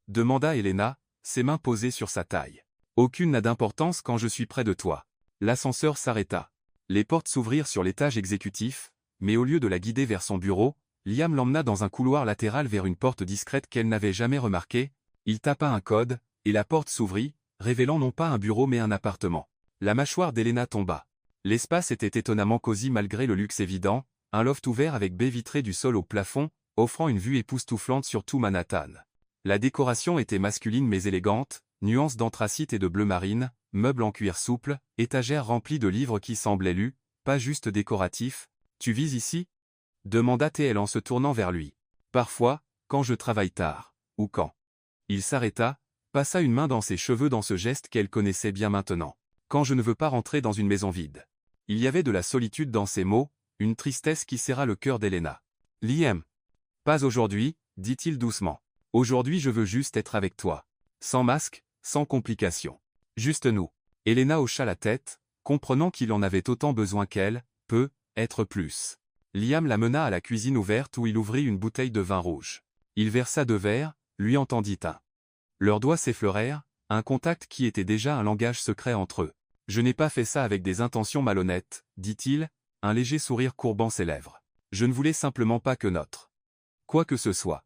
demanda Elena, ses mains posées sur sa taille. « Aucune n'a d'importance quand je suis près de toi. » L'ascenseur s'arrêta. Les portes s'ouvrirent sur l'étage exécutif, mais au lieu de la guider vers son bureau, Liam l'emmena dans un couloir latéral vers une porte discrète qu'elle n'avait jamais remarquée. Il tapa un code, et la porte s'ouvrit, révélant non pas un bureau mais un appartement. La mâchoire d'Elena tomba. L'espace était étonnamment cosy malgré le luxe évident, un loft ouvert avec baies vitrées du sol au plafond, offrant une vue époustouflante sur tout Manhattan. La décoration était masculine mais élégante, nuances d'anthracite et de bleu marine, meubles en cuir souple, étagères remplies de livres qui semblaient lus, pas juste décoratifs. « Tu vis ici » demanda-t-elle en se tournant vers lui. « Parfois, quand je travaille tard. Ou quand ?» Il s'arrêta, passa une main dans ses cheveux dans ce geste qu'elle connaissait bien maintenant. « Quand je ne veux pas rentrer dans une maison vide. » Il y avait de la solitude dans ces mots, une tristesse qui serra le cœur d'Elena. « Liam. »« Pas aujourd'hui, » dit-il doucement. « Aujourd'hui je veux juste être avec toi. Sans masque, sans complications. Juste nous. » Elena hocha la tête, comprenant qu'il en avait autant besoin qu'elle, être plus. Liam la mena à la cuisine ouverte où il ouvrit une bouteille de vin rouge. Il versa 2 verres, lui en tendit un. Leurs doigts s'effleurèrent, un contact qui était déjà un langage secret entre eux. « Je n'ai pas fait ça avec des intentions malhonnêtes, » dit-il, un léger sourire courbant ses lèvres. « Je ne voulais simplement pas que notre quoi que ce soit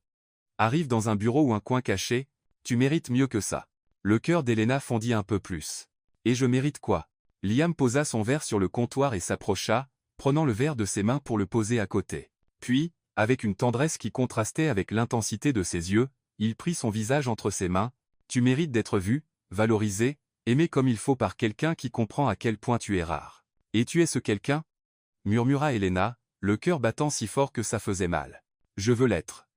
arrive dans un bureau ou un coin caché, tu mérites mieux que ça. » Le cœur d'Elena fondit un peu plus. « Et je mérite quoi ?» Liam posa son verre sur le comptoir et s'approcha, prenant le verre de ses mains pour le poser à côté. Puis, avec une tendresse qui contrastait avec l'intensité de ses yeux, il prit son visage entre ses mains. « Tu mérites d'être vu, valorisé, aimé comme il faut par quelqu'un qui comprend à quel point tu es rare. Et tu es ce quelqu'un ?» murmura Elena, le cœur battant si fort que ça faisait mal. « Je veux l'être. »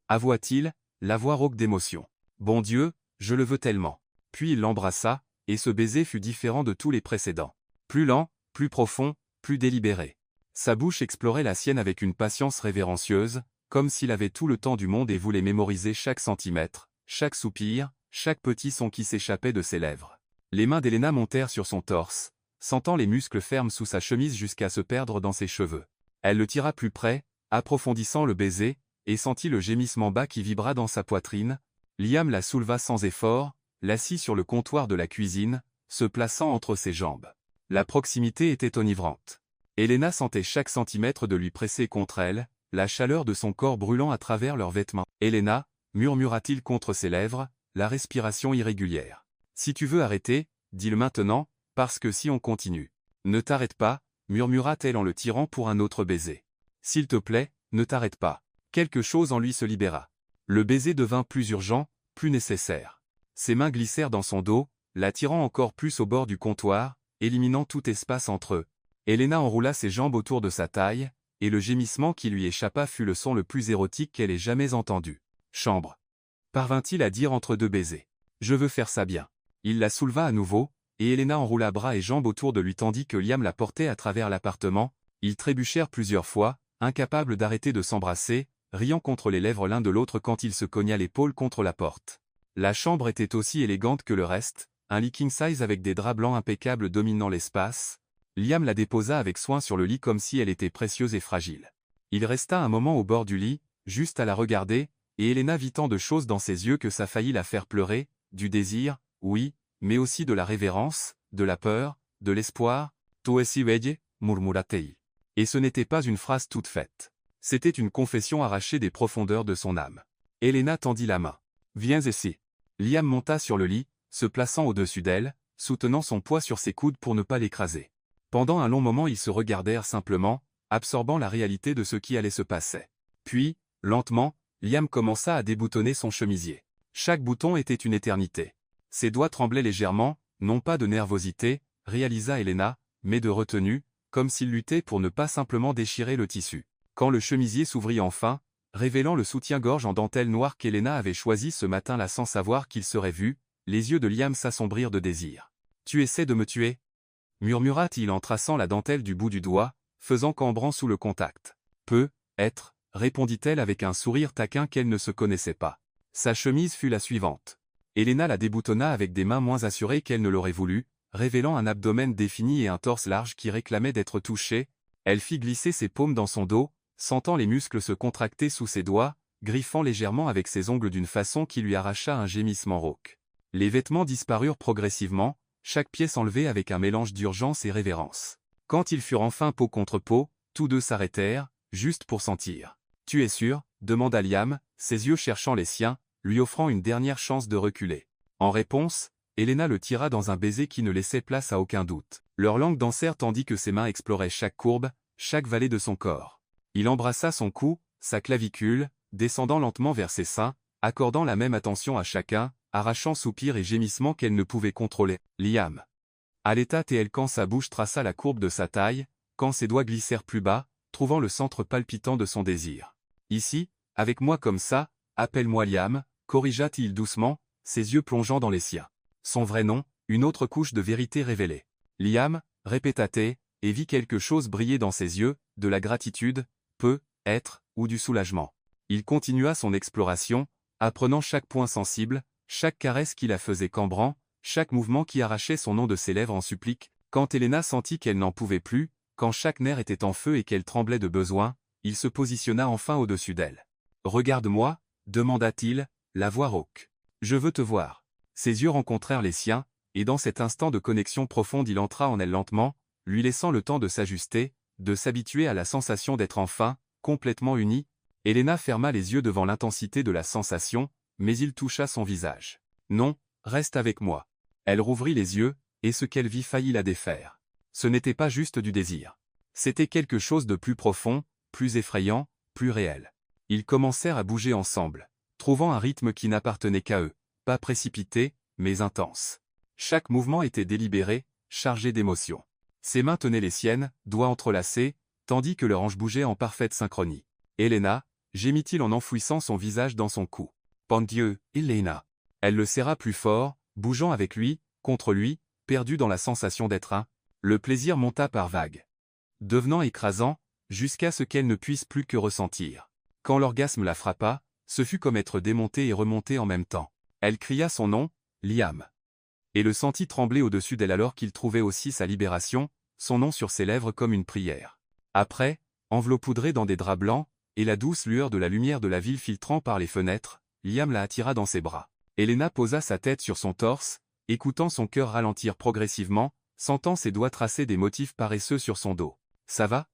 avoua-t-il, la voix rauque d'émotion. « Bon Dieu, je le veux tellement. » Puis il l'embrassa, et ce baiser fut différent de tous les précédents. Plus lent, plus profond, plus délibéré. Sa bouche explorait la sienne avec une patience révérencieuse, comme s'il avait tout le temps du monde et voulait mémoriser chaque centimètre, chaque soupir, chaque petit son qui s'échappait de ses lèvres. Les mains d'Elena montèrent sur son torse, sentant les muscles fermes sous sa chemise jusqu'à se perdre dans ses cheveux. Elle le tira plus près, approfondissant le baiser, et sentit le gémissement bas qui vibra dans sa poitrine. Liam la souleva sans effort, l'assit sur le comptoir de la cuisine, se plaçant entre ses jambes. La proximité était enivrante. Elena sentait chaque centimètre de lui presser contre elle, la chaleur de son corps brûlant à travers leurs vêtements. « Elena » murmura-t-il contre ses lèvres, la respiration irrégulière. « Si tu veux arrêter, dis-le maintenant, parce que si on continue. »« Ne t'arrête pas » murmura-t-elle en le tirant pour un autre baiser. « S'il te plaît, ne t'arrête pas. » Quelque chose en lui se libéra. Le baiser devint plus urgent, plus nécessaire. Ses mains glissèrent dans son dos, l'attirant encore plus au bord du comptoir, éliminant tout espace entre eux. Elena enroula ses jambes autour de sa taille, et le gémissement qui lui échappa fut le son le plus érotique qu'elle ait jamais entendu. « Chambre » parvint-il à dire entre deux baisers. « Je veux faire ça bien. » Il la souleva à nouveau, et Elena enroula bras et jambes autour de lui tandis que Liam la portait à travers l'appartement. Ils trébuchèrent plusieurs fois, incapables d'arrêter de s'embrasser, riant contre les lèvres l'un de l'autre quand il se cogna l'épaule contre la porte. La chambre était aussi élégante que le reste, un lit king size avec des draps blancs impeccables dominant l'espace. Liam la déposa avec soin sur le lit comme si elle était précieuse et fragile. Il resta un moment au bord du lit, juste à la regarder, et Elena vit tant de choses dans ses yeux que ça faillit la faire pleurer, du désir, oui, mais aussi de la révérence, de la peur, de l'espoir. « Tu es belle » murmura-t-il. Et ce n'était pas une phrase toute faite. C'était une confession arrachée des profondeurs de son âme. Elena tendit la main. « Viens ici. » Liam monta sur le lit, se plaçant au-dessus d'elle, soutenant son poids sur ses coudes pour ne pas l'écraser. Pendant un long moment ils se regardèrent simplement, absorbant la réalité de ce qui allait se passer. Puis, lentement, Liam commença à déboutonner son chemisier. Chaque bouton était une éternité. Ses doigts tremblaient légèrement, non pas de nervosité, réalisa Elena, mais de retenue, comme s'il luttait pour ne pas simplement déchirer le tissu. Quand le chemisier s'ouvrit enfin, révélant le soutien-gorge en dentelle noire qu'Elena avait choisi ce matin-là sans savoir qu'il serait vu, les yeux de Liam s'assombrirent de désir. « Tu essaies de me tuer » murmura-t-il en traçant la dentelle du bout du doigt, faisant cambrant sous le contact. « Peut être, » répondit-elle avec un sourire taquin qu'elle ne se connaissait pas. Sa chemise fut la suivante. Elena la déboutonna avec des mains moins assurées qu'elle ne l'aurait voulu, révélant un abdomen défini et un torse large qui réclamait d'être touché. Elle fit glisser ses paumes dans son dos, sentant les muscles se contracter sous ses doigts, griffant légèrement avec ses ongles d'une façon qui lui arracha un gémissement rauque. Les vêtements disparurent progressivement, chaque pièce enlevée avec un mélange d'urgence et révérence. Quand ils furent enfin peau contre peau, tous deux s'arrêtèrent, juste pour sentir. « Tu es sûr » demanda Liam, ses yeux cherchant les siens, lui offrant une dernière chance de reculer. En réponse, Elena le tira dans un baiser qui ne laissait place à aucun doute. Leurs langues dansèrent tandis que ses mains exploraient chaque courbe, chaque vallée de son corps. Il embrassa son cou, sa clavicule, descendant lentement vers ses seins, accordant la même attention à chacun, arrachant soupirs et gémissements qu'elle ne pouvait contrôler. Liam allaita et quand sa bouche traça la courbe de sa taille, quand ses doigts glissèrent plus bas, trouvant le centre palpitant de son désir. « Ici, avec moi comme ça, appelle-moi Liam » corrigea-t-il doucement, ses yeux plongeant dans les siens. Son vrai nom, une autre couche de vérité révélée. « Liam » répéta-t-elle, et vit quelque chose briller dans ses yeux, de la gratitude, peut être, ou du soulagement. Il continua son exploration, apprenant chaque point sensible, chaque caresse qui la faisait cambrant, chaque mouvement qui arrachait son nom de ses lèvres en supplique. Quand Elena sentit qu'elle n'en pouvait plus, quand chaque nerf était en feu et qu'elle tremblait de besoin, il se positionna enfin au-dessus d'elle. « Regarde-moi » demanda-t-il, la voix rauque. « Je veux te voir. » Ses yeux rencontrèrent les siens, et dans cet instant de connexion profonde il entra en elle lentement, lui laissant le temps de s'ajuster, de s'habituer à la sensation d'être enfin, complètement unis. Elena ferma les yeux devant l'intensité de la sensation, mais il toucha son visage. « Non, reste avec moi. » Elle rouvrit les yeux, et ce qu'elle vit faillit la défaire. Ce n'était pas juste du désir. C'était quelque chose de plus profond, plus effrayant, plus réel. Ils commencèrent à bouger ensemble, trouvant un rythme qui n'appartenait qu'à eux, pas précipité, mais intense. Chaque mouvement était délibéré, chargé d'émotion. Ses mains tenaient les siennes, doigts entrelacés, tandis que leurs hanches bougeaient en parfaite synchronie. « Elena » gémit-il en enfouissant son visage dans son cou. « Bon Dieu, Elena » Elle le serra plus fort, bougeant avec lui, contre lui, perdue dans la sensation d'être un. Le plaisir monta par vagues, devenant écrasant, jusqu'à ce qu'elle ne puisse plus que ressentir. Quand l'orgasme la frappa, ce fut comme être démontée et remontée en même temps. Elle cria son nom, Liam. Et le sentit trembler au-dessus d'elle alors qu'il trouvait aussi sa libération, son nom sur ses lèvres comme une prière. Après, enveloppé dans des draps blancs, et la douce lueur de la lumière de la ville filtrant par les fenêtres, Liam la attira dans ses bras. Elena posa sa tête sur son torse, écoutant son cœur ralentir progressivement, sentant ses doigts tracer des motifs paresseux sur son dos. Ça va?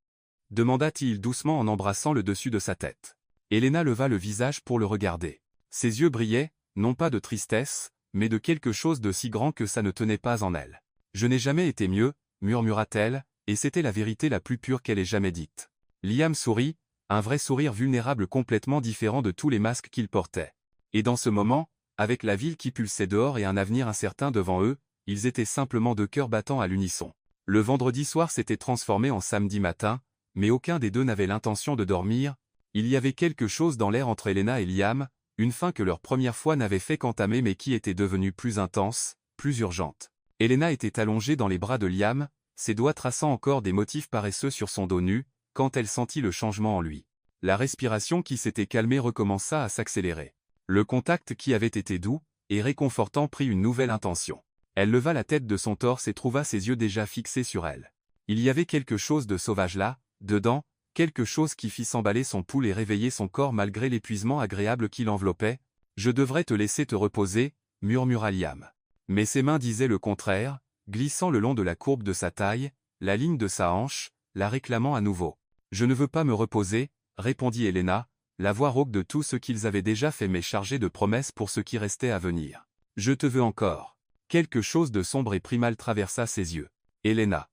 Demanda-t-il doucement en embrassant le dessus de sa tête. Helena leva le visage pour le regarder. Ses yeux brillaient, non pas de tristesse, mais de quelque chose de si grand que ça ne tenait pas en elle. « Je n'ai jamais été mieux », murmura-t-elle, et c'était la vérité la plus pure qu'elle ait jamais dite. Liam sourit, un vrai sourire vulnérable complètement différent de tous les masques qu'il portait. Et dans ce moment, avec la ville qui pulsait dehors et un avenir incertain devant eux, ils étaient simplement deux cœurs battant à l'unisson. Le vendredi soir s'était transformé en samedi matin, mais aucun des deux n'avait l'intention de dormir. Il y avait quelque chose dans l'air entre Helena et Liam, une faim que leur première fois n'avait fait qu'entamer mais qui était devenue plus intense, plus urgente. Helena était allongée dans les bras de Liam, ses doigts traçant encore des motifs paresseux sur son dos nu, quand elle sentit le changement en lui. La respiration qui s'était calmée recommença à s'accélérer. Le contact qui avait été doux et réconfortant prit une nouvelle intention. Elle leva la tête de son torse et trouva ses yeux déjà fixés sur elle. Il y avait quelque chose de sauvage là, dedans, quelque chose qui fit s'emballer son pouls et réveiller son corps malgré l'épuisement agréable qui l'enveloppait. « Je devrais te laisser te reposer », murmura Liam. Mais ses mains disaient le contraire, glissant le long de la courbe de sa taille, la ligne de sa hanche, la réclamant à nouveau. « Je ne veux pas me reposer », répondit Helena, la voix rauque de tout ce qu'ils avaient déjà fait mais chargée de promesses pour ce qui restait à venir. « Je te veux encore. » Quelque chose de sombre et primal traversa ses yeux. Helena.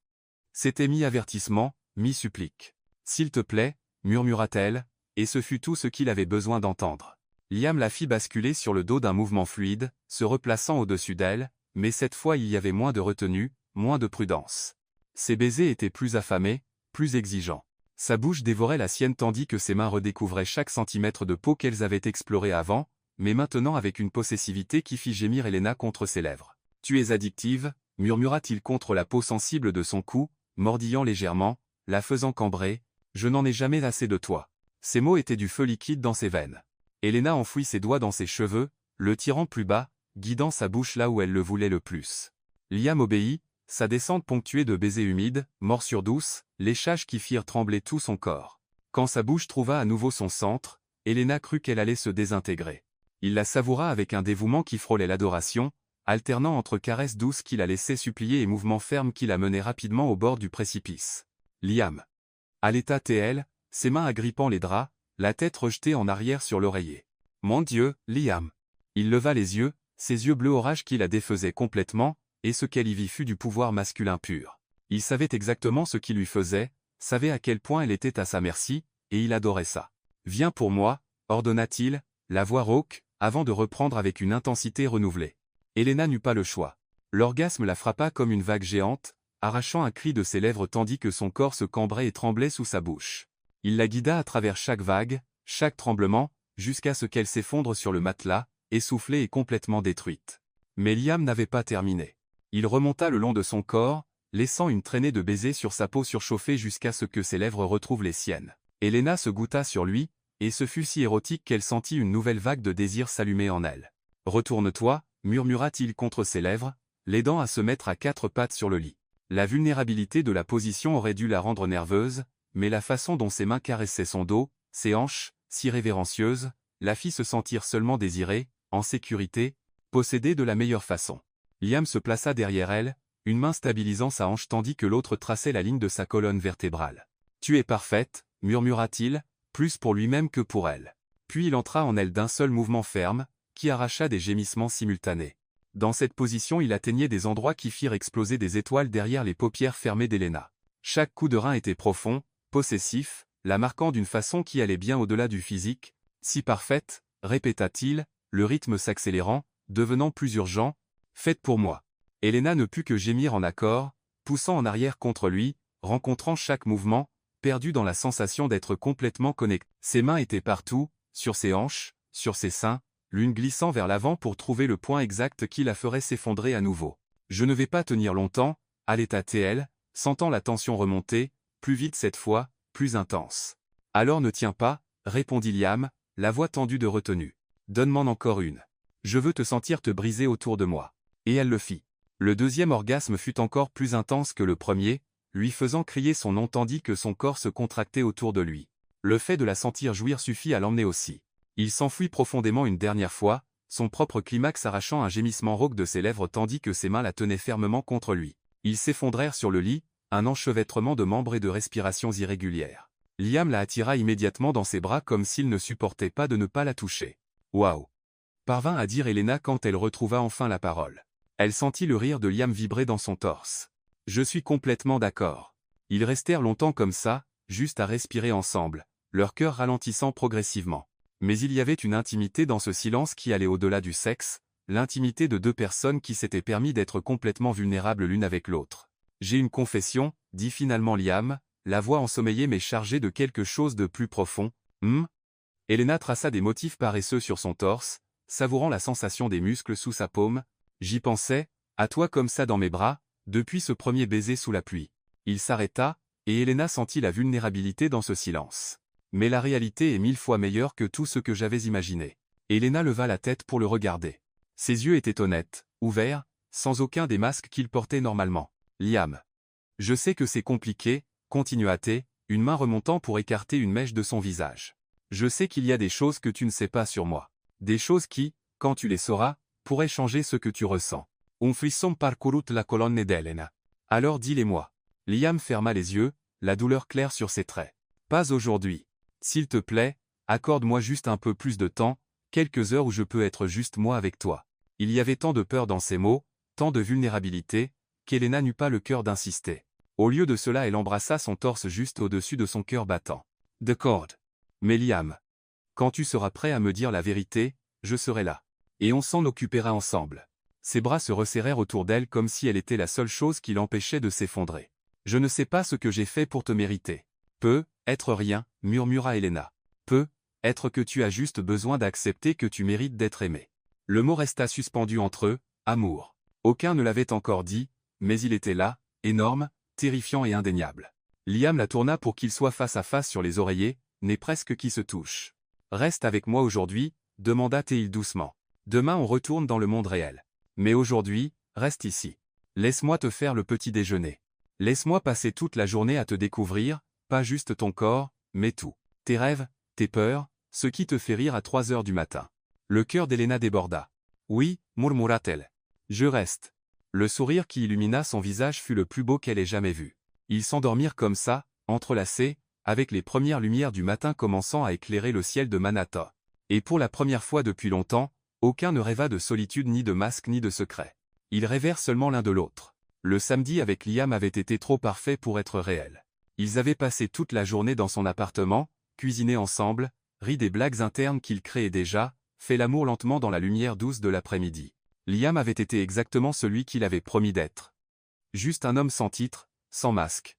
C'était mi-avertissement, mi-supplique. « S'il te plaît, » murmura-t-elle, et ce fut tout ce qu'il avait besoin d'entendre. Liam la fit basculer sur le dos d'un mouvement fluide, se replaçant au-dessus d'elle, mais cette fois il y avait moins de retenue, moins de prudence. Ses baisers étaient plus affamés, plus exigeants. Sa bouche dévorait la sienne tandis que ses mains redécouvraient chaque centimètre de peau qu'elles avaient exploré avant, mais maintenant avec une possessivité qui fit gémir Helena contre ses lèvres. « Tu es addictive », murmura-t-il contre la peau sensible de son cou, mordillant légèrement, la faisant cambrer. « Je n'en ai jamais assez de toi. » Ces mots étaient du feu liquide dans ses veines. Helena enfouit ses doigts dans ses cheveux, le tirant plus bas, guidant sa bouche là où elle le voulait le plus. Liam obéit, sa descente ponctuée de baisers humides, morsures douces, léchages qui firent trembler tout son corps. Quand sa bouche trouva à nouveau son centre, Helena crut qu'elle allait se désintégrer. Il la savoura avec un dévouement qui frôlait l'adoration, alternant entre caresses douces qui la laissaient supplier et mouvements fermes qui la menaient rapidement au bord du précipice. Liam. Allait-elle, ses mains agrippant les draps, la tête rejetée en arrière sur l'oreiller. « Mon Dieu, Liam !» Il leva les yeux, ses yeux bleu orage qui la défaisaient complètement, et ce qu'elle y vit fut du pouvoir masculin pur. Il savait exactement ce qui lui faisait, savait à quel point elle était à sa merci, et il adorait ça. « Viens pour moi », ordonna-t-il, la voix rauque, avant de reprendre avec une intensité renouvelée. Helena n'eut pas le choix. L'orgasme la frappa comme une vague géante, arrachant un cri de ses lèvres tandis que son corps se cambrait et tremblait sous sa bouche. Il la guida à travers chaque vague, chaque tremblement, jusqu'à ce qu'elle s'effondre sur le matelas, essoufflée et complètement détruite. Mais Liam n'avait pas terminé. Il remonta le long de son corps, laissant une traînée de baisers sur sa peau surchauffée jusqu'à ce que ses lèvres retrouvent les siennes. Helena se goûta sur lui, et ce fut si érotique qu'elle sentit une nouvelle vague de désir s'allumer en elle. « Retourne-toi », murmura-t-il contre ses lèvres, l'aidant à se mettre à quatre pattes sur le lit. La vulnérabilité de la position aurait dû la rendre nerveuse, mais la façon dont ses mains caressaient son dos, ses hanches, si révérencieuses, la fit se sentir seulement désirée, en sécurité, possédée de la meilleure façon. Liam se plaça derrière elle, une main stabilisant sa hanche tandis que l'autre traçait la ligne de sa colonne vertébrale. « Tu es parfaite », murmura-t-il, plus pour lui-même que pour elle. Puis il entra en elle d'un seul mouvement ferme, qui arracha des gémissements simultanés. Dans cette position il atteignait des endroits qui firent exploser des étoiles derrière les paupières fermées d'Helena. Chaque coup de rein était profond, possessif, la marquant d'une façon qui allait bien au-delà du physique. « Si parfaite », répéta-t-il, le rythme s'accélérant, devenant plus urgent. « Faites pour moi ». Helena ne put que gémir en accord, poussant en arrière contre lui, rencontrant chaque mouvement, perdue dans la sensation d'être complètement connectée. Ses mains étaient partout, sur ses hanches, sur ses seins, l'une glissant vers l'avant pour trouver le point exact qui la ferait s'effondrer à nouveau. « Je ne vais pas tenir longtemps », allait-elle, sentant la tension remonter, plus vite cette fois, plus intense. « Alors ne tiens pas », répondit Liam, la voix tendue de retenue. « Donne-m'en encore une. Je veux te sentir te briser autour de moi. » Et elle le fit. Le deuxième orgasme fut encore plus intense que le premier, lui faisant crier son nom tandis que son corps se contractait autour de lui. Le fait de la sentir jouir suffit à l'emmener aussi. Il s'enfuit profondément une dernière fois, son propre climax arrachant un gémissement rauque de ses lèvres tandis que ses mains la tenaient fermement contre lui. Ils s'effondrèrent sur le lit, un enchevêtrement de membres et de respirations irrégulières. Liam la attira immédiatement dans ses bras comme s'il ne supportait pas de ne pas la toucher. « Waouh !» parvint à dire Elena quand elle retrouva enfin la parole. Elle sentit le rire de Liam vibrer dans son torse. « Je suis complètement d'accord. » Ils restèrent longtemps comme ça, juste à respirer ensemble, leur cœur ralentissant progressivement. Mais il y avait une intimité dans ce silence qui allait au-delà du sexe, l'intimité de deux personnes qui s'étaient permis d'être complètement vulnérables l'une avec l'autre. « J'ai une confession, dit finalement Liam, la voix ensommeillée mais chargée de quelque chose de plus profond. Elena traça des motifs paresseux sur son torse, savourant la sensation des muscles sous sa paume. « J'y pensais, à toi comme ça dans mes bras, depuis ce premier baiser sous la pluie. » Il s'arrêta, et Elena sentit la vulnérabilité dans ce silence. Mais la réalité est 1000 fois meilleure que tout ce que j'avais imaginé. Elena leva la tête pour le regarder. Ses yeux étaient honnêtes, ouverts, sans aucun des masques qu'il portait normalement. Liam. Je sais que c'est compliqué, continua-t-elle, une main remontant pour écarter une mèche de son visage. Je sais qu'il y a des choses que tu ne sais pas sur moi. Des choses qui, quand tu les sauras, pourraient changer ce que tu ressens. Un frisson parcourut la colonne d'Elena. Alors dis-les-moi. Liam ferma les yeux, la douleur claire sur ses traits. Pas aujourd'hui. S'il te plaît, accorde-moi juste un peu plus de temps, quelques heures où je peux être juste moi avec toi. Il y avait tant de peur dans ses mots, tant de vulnérabilité, qu'Elena n'eut pas le cœur d'insister. Au lieu de cela, elle embrassa son torse juste au-dessus de son cœur battant. D'accord. Mais Liam, quand tu seras prêt à me dire la vérité, je serai là. Et on s'en occupera ensemble. Ses bras se resserrèrent autour d'elle comme si elle était la seule chose qui l'empêchait de s'effondrer. Je ne sais pas ce que j'ai fait pour te mériter. Peut être rien, murmura Elena. Peut être que tu as juste besoin d'accepter que tu mérites d'être aimé. Le mot resta suspendu entre eux, amour. Aucun ne l'avait encore dit, mais il était là, énorme, terrifiant et indéniable. Liam la tourna pour qu'ils soient face à face sur les oreillers, nez presque qui se touchent. Reste avec moi aujourd'hui, demanda-t-il doucement. Demain on retourne dans le monde réel. Mais aujourd'hui, reste ici. Laisse-moi te faire le petit déjeuner. Laisse-moi passer toute la journée à te découvrir, pas juste ton corps, mais tout. Tes rêves, tes peurs, ce qui te fait rire à 3 heures du matin. Le cœur d'Elena déborda. Oui, murmura-t-elle. Je reste. Le sourire qui illumina son visage fut le plus beau qu'elle ait jamais vu. Ils s'endormirent comme ça, entrelacés, avec les premières lumières du matin commençant à éclairer le ciel de Manhattan. Et pour la première fois depuis longtemps, aucun ne rêva de solitude ni de masque ni de secret. Ils rêvèrent seulement l'un de l'autre. Le samedi avec Liam avait été trop parfait pour être réel. Ils avaient passé toute la journée dans son appartement, cuisiné ensemble, ri des blagues internes qu'il créait déjà, fait l'amour lentement dans la lumière douce de l'après-midi. Liam avait été exactement celui qu'il avait promis d'être. Juste un homme sans titre, sans masque.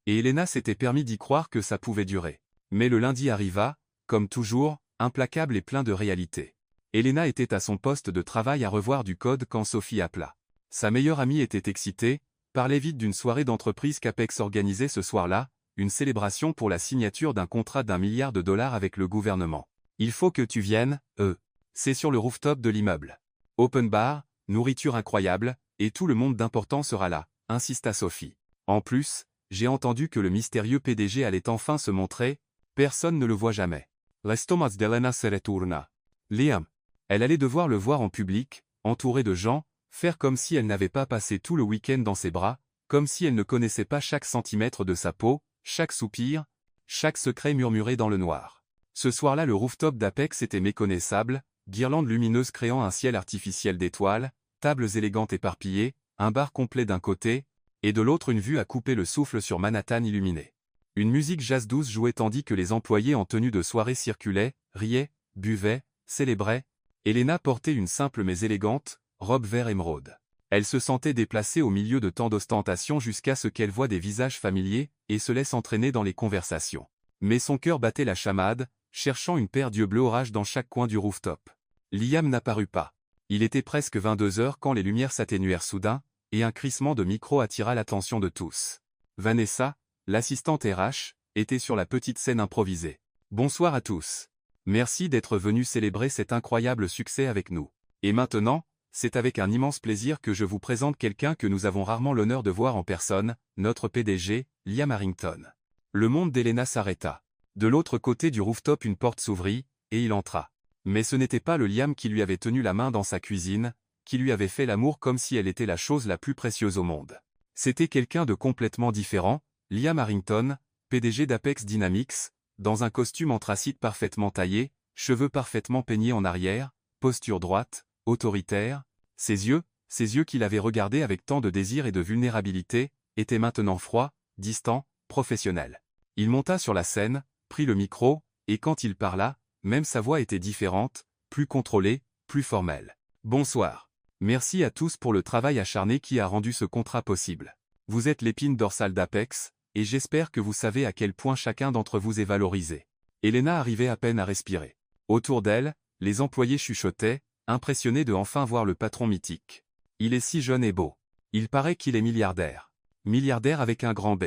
Et Elena s'était permis d'y croire que ça pouvait durer. Mais le lundi arriva, comme toujours, implacable et plein de réalité. Elena était à son poste de travail à revoir du code quand Sophie appela. Sa meilleure amie était excitée, parlait vite d'une soirée d'entreprise qu'Apex organisait ce soir-là, une célébration pour la signature d'un contrat d'1 milliard de dollars avec le gouvernement. Il faut que tu viennes, c'est sur le rooftop de l'immeuble. Open bar, nourriture incroyable, et tout le monde d'important sera là, insista Sophie. En plus, j'ai entendu que le mystérieux PDG allait enfin se montrer, personne ne le voit jamais. L'estomac d'Elena se retourna. Liam. Elle allait devoir le voir en public, entourée de gens, faire comme si elle n'avait pas passé tout le week-end dans ses bras, comme si elle ne connaissait pas chaque centimètre de sa peau, chaque soupir, chaque secret murmuré dans le noir. Ce soir-là le rooftop d'Apex était méconnaissable, guirlandes lumineuses créant un ciel artificiel d'étoiles, tables élégantes éparpillées, un bar complet d'un côté, et de l'autre une vue à couper le souffle sur Manhattan illuminée. Une musique jazz douce jouait tandis que les employés en tenue de soirée circulaient, riaient, buvaient, célébraient. Elena portait une simple mais élégante robe vert émeraude. Elle se sentait déplacée au milieu de tant d'ostentation jusqu'à ce qu'elle voie des visages familiers et se laisse entraîner dans les conversations. Mais son cœur battait la chamade, cherchant une paire d'yeux bleus orage dans chaque coin du rooftop. Liam n'apparut pas. Il était presque 22 heures quand les lumières s'atténuèrent soudain, et un crissement de micro attira l'attention de tous. Vanessa, l'assistante RH, était sur la petite scène improvisée. Bonsoir à tous. Merci d'être venus célébrer cet incroyable succès avec nous. Et maintenant, c'est avec un immense plaisir que je vous présente quelqu'un que nous avons rarement l'honneur de voir en personne, notre PDG, Liam Harrington. Le monde d'Elena s'arrêta. De l'autre côté du rooftop une porte s'ouvrit, et il entra. Mais ce n'était pas le Liam qui lui avait tenu la main dans sa cuisine, qui lui avait fait l'amour comme si elle était la chose la plus précieuse au monde. C'était quelqu'un de complètement différent, Liam Harrington, PDG d'Apex Dynamics, dans un costume anthracite parfaitement taillé, cheveux parfaitement peignés en arrière, posture droite, autoritaire, ses yeux qu'il avait regardés avec tant de désir et de vulnérabilité, étaient maintenant froids, distants, professionnels. Il monta sur la scène, prit le micro, et quand il parla, même sa voix était différente, plus contrôlée, plus formelle. Bonsoir. Merci à tous pour le travail acharné qui a rendu ce contrat possible. Vous êtes l'épine dorsale d'Apex, et j'espère que vous savez à quel point chacun d'entre vous est valorisé. Elena arrivait à peine à respirer. Autour d'elle, les employés chuchotaient, impressionnés de enfin voir le patron mythique. Il est si jeune et beau. Il paraît qu'il est milliardaire. Milliardaire avec un grand B.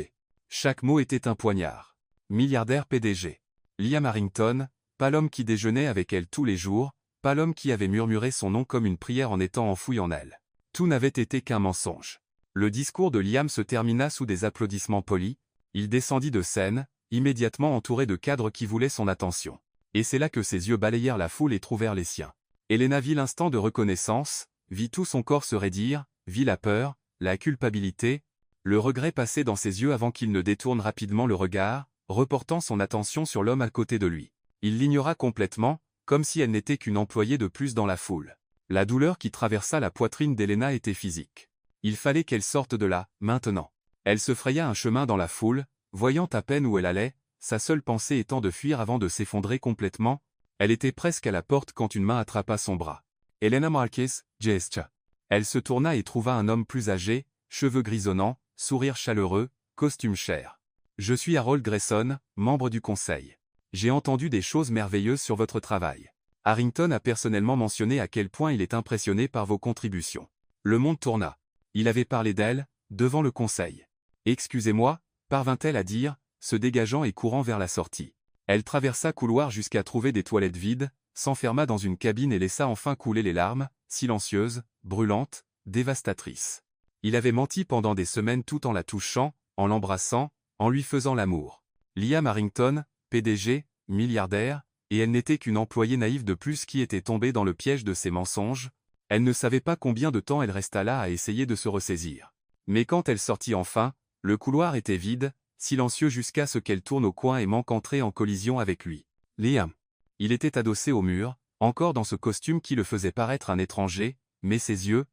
Chaque mot était un poignard. Milliardaire PDG. Liam Harrington, pas l'homme qui déjeunait avec elle tous les jours, pas l'homme qui avait murmuré son nom comme une prière en étant enfoui en elle. Tout n'avait été qu'un mensonge. Le discours de Liam se termina sous des applaudissements polis, il descendit de scène, immédiatement entouré de cadres qui voulaient son attention. Et c'est là que ses yeux balayèrent la foule et trouvèrent les siens. Elena vit l'instant de reconnaissance, vit tout son corps se raidir, vit la peur, la culpabilité, le regret passer dans ses yeux avant qu'il ne détourne rapidement le regard, reportant son attention sur l'homme à côté de lui. Il l'ignora complètement, comme si elle n'était qu'une employée de plus dans la foule. La douleur qui traversa la poitrine d'Elena était physique. Il fallait qu'elle sorte de là, maintenant. Elle se fraya un chemin dans la foule, voyant à peine où elle allait, sa seule pensée étant de fuir avant de s'effondrer complètement. Elle était presque à la porte quand une main attrapa son bras. Elena Marquez, gesture. Elle se tourna et trouva un homme plus âgé, cheveux grisonnants, sourire chaleureux, costume cher. Je suis Harold Grayson, membre du conseil. J'ai entendu des choses merveilleuses sur votre travail. Harrington a personnellement mentionné à quel point il est impressionné par vos contributions. Le monde tourna. Il avait parlé d'elle, devant le conseil. Excusez-moi, parvint-elle à dire, se dégageant et courant vers la sortie. Elle traversa couloir jusqu'à trouver des toilettes vides, s'enferma dans une cabine et laissa enfin couler les larmes, silencieuses, brûlantes, dévastatrices. Il avait menti pendant des semaines tout en la touchant, en l'embrassant, en lui faisant l'amour. Liam Harrington, PDG, milliardaire, et elle n'était qu'une employée naïve de plus qui était tombée dans le piège de ses mensonges. Elle ne savait pas combien de temps elle resta là à essayer de se ressaisir. Mais quand elle sortit enfin, le couloir était vide, silencieux jusqu'à ce qu'elle tourne au coin et manque entrer en collision avec lui. Liam. Il était adossé au mur, encore dans ce costume qui le faisait paraître un étranger, mais ses yeux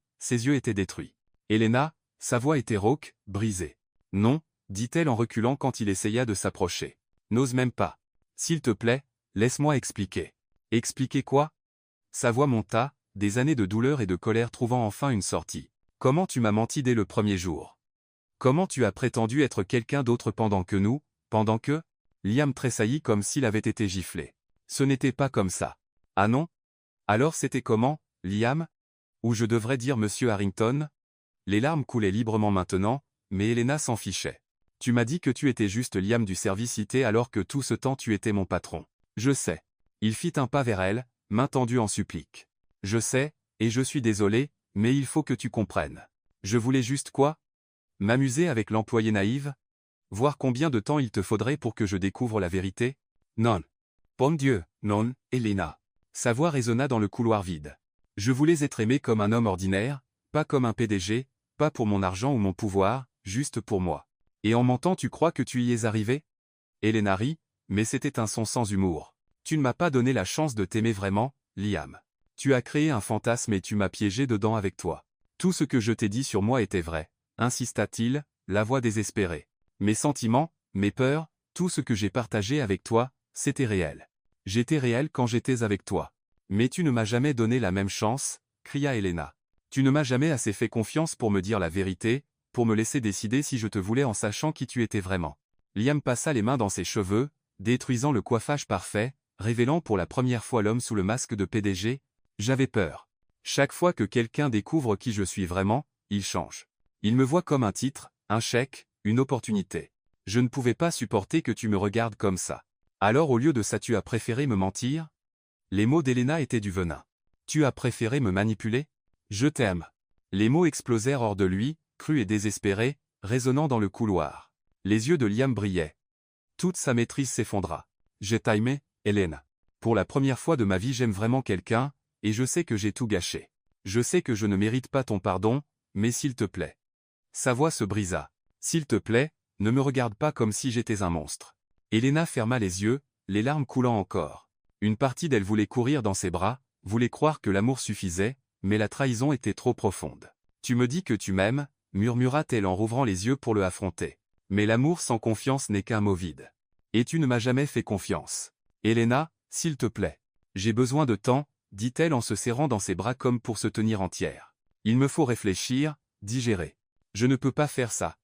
étaient détruits. Elena, sa voix était rauque, brisée. Non, dit-elle en reculant quand il essaya de s'approcher. N'ose même pas. S'il te plaît, laisse-moi expliquer. Expliquer quoi? Sa voix monta, des années de douleur et de colère trouvant enfin une sortie. Comment tu m'as menti dès le premier jour? Comment tu as prétendu être quelqu'un d'autre pendant que... Liam tressaillit comme s'il avait été giflé. Ce n'était pas comme ça. Ah non? Alors c'était comment, Liam? Ou je devrais dire Monsieur Harrington? Les larmes coulaient librement maintenant, mais Elena s'en fichait. Tu m'as dit que tu étais juste Liam du service IT alors que tout ce temps tu étais mon patron. Je sais. Il fit un pas vers elle, main tendue en supplique. Je sais, et je suis désolé, mais il faut que tu comprennes. Je voulais juste quoi? M'amuser avec l'employée naïve? Voir combien de temps il te faudrait pour que je découvre la vérité? Non. Bon Dieu, non, Elena. Sa voix résonna dans le couloir vide. Je voulais être aimé comme un homme ordinaire, pas comme un PDG, pas pour mon argent ou mon pouvoir, juste pour moi. Et en mentant tu crois que tu y es arrivé? Elena rit, mais c'était un son sans humour. Tu ne m'as pas donné la chance de t'aimer vraiment, Liam. Tu as créé un fantasme et tu m'as piégé dedans avec toi. Tout ce que je t'ai dit sur moi était vrai, insista-t-il, la voix désespérée. Mes sentiments, mes peurs, tout ce que j'ai partagé avec toi, c'était réel. J'étais réel quand j'étais avec toi. Mais tu ne m'as jamais donné la même chance, cria Elena. Tu ne m'as jamais assez fait confiance pour me dire la vérité, pour me laisser décider si je te voulais en sachant qui tu étais vraiment. Liam passa les mains dans ses cheveux, détruisant le coiffage parfait, révélant pour la première fois l'homme sous le masque de PDG. J'avais peur. Chaque fois que quelqu'un découvre qui je suis vraiment, il change. Il me voit comme un titre, un chèque, une opportunité. Je ne pouvais pas supporter que tu me regardes comme ça. Alors au lieu de ça tu as préféré me mentir? Les mots d'Elena étaient du venin. Tu as préféré me manipuler? Je t'aime. Les mots explosèrent hors de lui, crus et désespérés, résonnant dans le couloir. Les yeux de Liam brillaient. Toute sa maîtrise s'effondra. J'ai timé, Elena. Pour la première fois de ma vie j'aime vraiment quelqu'un, et je sais que j'ai tout gâché. Je sais que je ne mérite pas ton pardon, mais s'il te plaît. Sa voix se brisa. S'il te plaît, ne me regarde pas comme si j'étais un monstre. Elena ferma les yeux, les larmes coulant encore. Une partie d'elle voulait courir dans ses bras, voulait croire que l'amour suffisait, mais la trahison était trop profonde. Tu me dis que tu m'aimes, murmura-t-elle en rouvrant les yeux pour le affronter. Mais l'amour sans confiance n'est qu'un mot vide. Et tu ne m'as jamais fait confiance. Elena, s'il te plaît. J'ai besoin de temps, dit-elle en se serrant dans ses bras comme pour se tenir entière. Il me faut réfléchir, digérer. Je ne peux pas faire ça.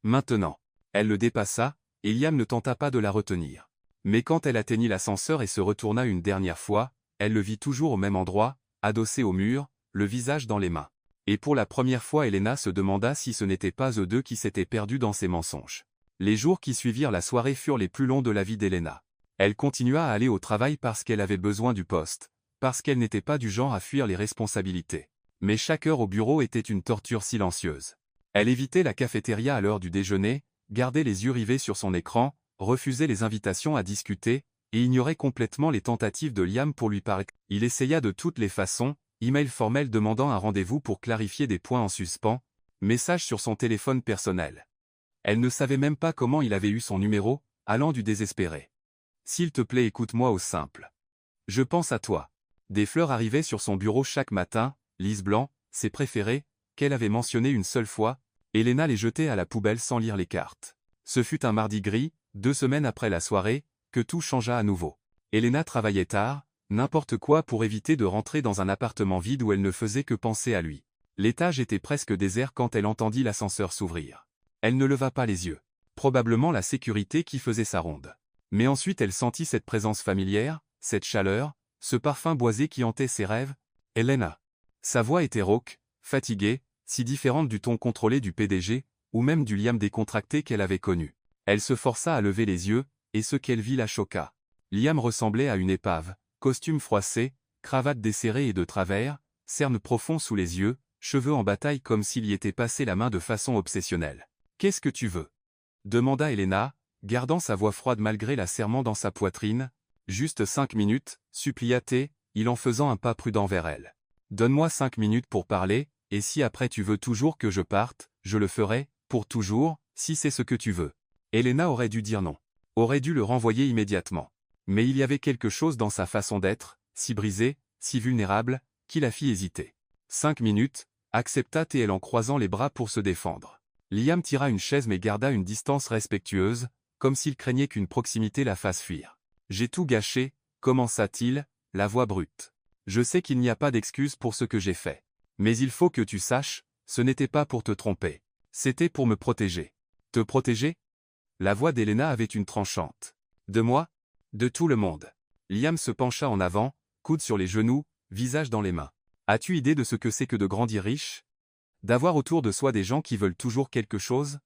Maintenant. Elle le dépassa, et Liam ne tenta pas de la retenir. Mais quand elle atteignit l'ascenseur et se retourna une dernière fois, elle le vit toujours au même endroit, adossé au mur, le visage dans les mains. Et pour la première fois Elena se demanda si ce n'était pas eux deux qui s'étaient perdus dans ses mensonges. Les jours qui suivirent la soirée furent les plus longs de la vie d'Elena. Elle continua à aller au travail parce qu'elle avait besoin du poste, parce qu'elle n'était pas du genre à fuir les responsabilités. Mais chaque heure au bureau était une torture silencieuse. Elle évitait la cafétéria à l'heure du déjeuner, gardait les yeux rivés sur son écran, refusait les invitations à discuter, et ignorait complètement les tentatives de Liam pour lui parler. Il essaya de toutes les façons, email formel demandant un rendez-vous pour clarifier des points en suspens, message sur son téléphone personnel. Elle ne savait même pas comment il avait eu son numéro, allant du désespéré. S'il te plaît, écoute-moi au simple. Je pense à toi. Des fleurs arrivaient sur son bureau chaque matin, lys blanc, ses préférées, qu'elle avait mentionnées une seule fois. Elena les jetait à la poubelle sans lire les cartes. Ce fut un mardi gris, 2 semaines après la soirée, que tout changea à nouveau. Elena travaillait tard, n'importe quoi pour éviter de rentrer dans un appartement vide où elle ne faisait que penser à lui. L'étage était presque désert quand elle entendit l'ascenseur s'ouvrir. Elle ne leva pas les yeux. Probablement la sécurité qui faisait sa ronde. Mais ensuite elle sentit cette présence familière, cette chaleur, ce parfum boisé qui hantait ses rêves. Elena. Sa voix était rauque, fatiguée, si différente du ton contrôlé du PDG, ou même du Liam décontracté qu'elle avait connu. Elle se força à lever les yeux, et ce qu'elle vit la choqua. Liam ressemblait à une épave, costume froissé, cravate desserrée et de travers, cernes profonds sous les yeux, cheveux en bataille comme s'il y était passé la main de façon obsessionnelle. « Qu'est-ce que tu veux » demanda Elena, gardant sa voix froide malgré la serrement dans sa poitrine. « Juste 5 minutes, supplia-t-il en faisant un pas prudent vers elle. « Donne-moi 5 minutes pour parler, et si après tu veux toujours que je parte, je le ferai, pour toujours, si c'est ce que tu veux. » Elena aurait dû dire non. Aurait dû le renvoyer immédiatement. Mais il y avait quelque chose dans sa façon d'être, si brisée, si vulnérable, qui la fit hésiter. 5 minutes, accepta-t-elle en croisant les bras pour se défendre. Liam tira une chaise mais garda une distance respectueuse, comme s'il craignait qu'une proximité la fasse fuir. « J'ai tout gâché, commença-t-il, la voix brute. Je sais qu'il n'y a pas d'excuse pour ce que j'ai fait. Mais il faut que tu saches, ce n'était pas pour te tromper. C'était pour me protéger. » « Te protéger » La voix d'Elena avait une tranchante. « De moi ? De tout le monde. » Liam se pencha en avant, coude sur les genoux, visage dans les mains. « As-tu idée de ce que c'est que de grandir riche ? D'avoir autour de soi des gens qui veulent toujours quelque chose ?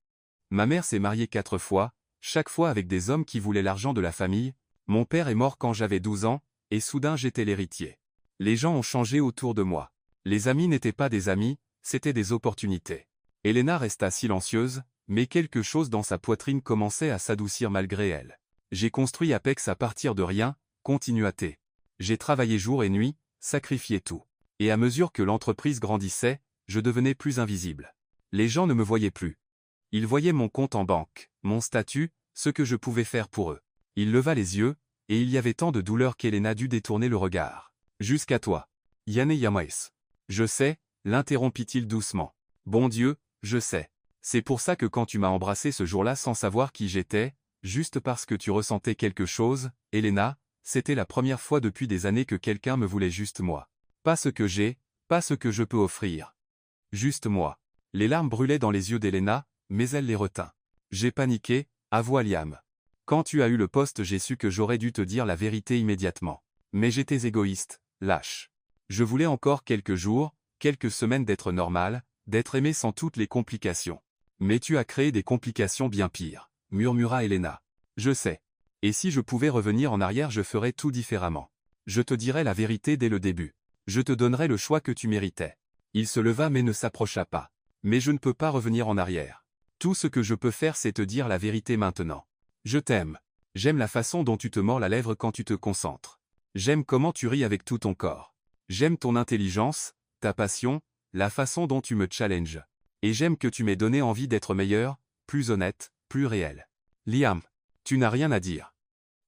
Ma mère s'est mariée 4 fois, chaque fois avec des hommes qui voulaient l'argent de la famille. Mon père est mort quand j'avais 12 ans, et soudain j'étais l'héritier. Les gens ont changé autour de moi. Les amis n'étaient pas des amis, c'étaient des opportunités. » Elena resta silencieuse, mais quelque chose dans sa poitrine commençait à s'adoucir malgré elle. « J'ai construit Apex à partir de rien, » continua-t-elle. « J'ai travaillé jour et nuit, sacrifié tout. Et à mesure que l'entreprise grandissait, je devenais plus invisible. Les gens ne me voyaient plus. Ils voyaient mon compte en banque, mon statut, ce que je pouvais faire pour eux. » Il leva les yeux, et il y avait tant de douleur qu'Elena dut détourner le regard. « Jusqu'à toi. Yanné Yamaïs. »« Je sais, » l'interrompit-il doucement. « Bon Dieu, je sais. C'est pour ça que quand tu m'as embrassé ce jour-là sans savoir qui j'étais, juste parce que tu ressentais quelque chose, Elena, c'était la première fois depuis des années que quelqu'un me voulait juste moi. Pas ce que j'ai, pas ce que je peux offrir. Juste moi. » Les larmes brûlaient dans les yeux d'Elena, mais elle les retint. « J'ai paniqué, » avoua Liam. « Quand tu as eu le poste, j'ai su que j'aurais dû te dire la vérité immédiatement. Mais j'étais égoïste, lâche. Je voulais encore quelques jours, quelques semaines d'être normal, d'être aimé sans toutes les complications. Mais tu as créé des complications bien pires, » murmura Elena. « Je sais. Et si je pouvais revenir en arrière, je ferais tout différemment. Je te dirais la vérité dès le début. Je te donnerais le choix que tu méritais. » Il se leva mais ne s'approcha pas. « Mais je ne peux pas revenir en arrière. Tout ce que je peux faire, c'est te dire la vérité maintenant. Je t'aime. J'aime la façon dont tu te mords la lèvre quand tu te concentres. J'aime comment tu ris avec tout ton corps. J'aime ton intelligence, ta passion, la façon dont tu me challenges. Et j'aime que tu m'aies donné envie d'être meilleur, plus honnête, plus réel. Liam, tu n'as rien à dire,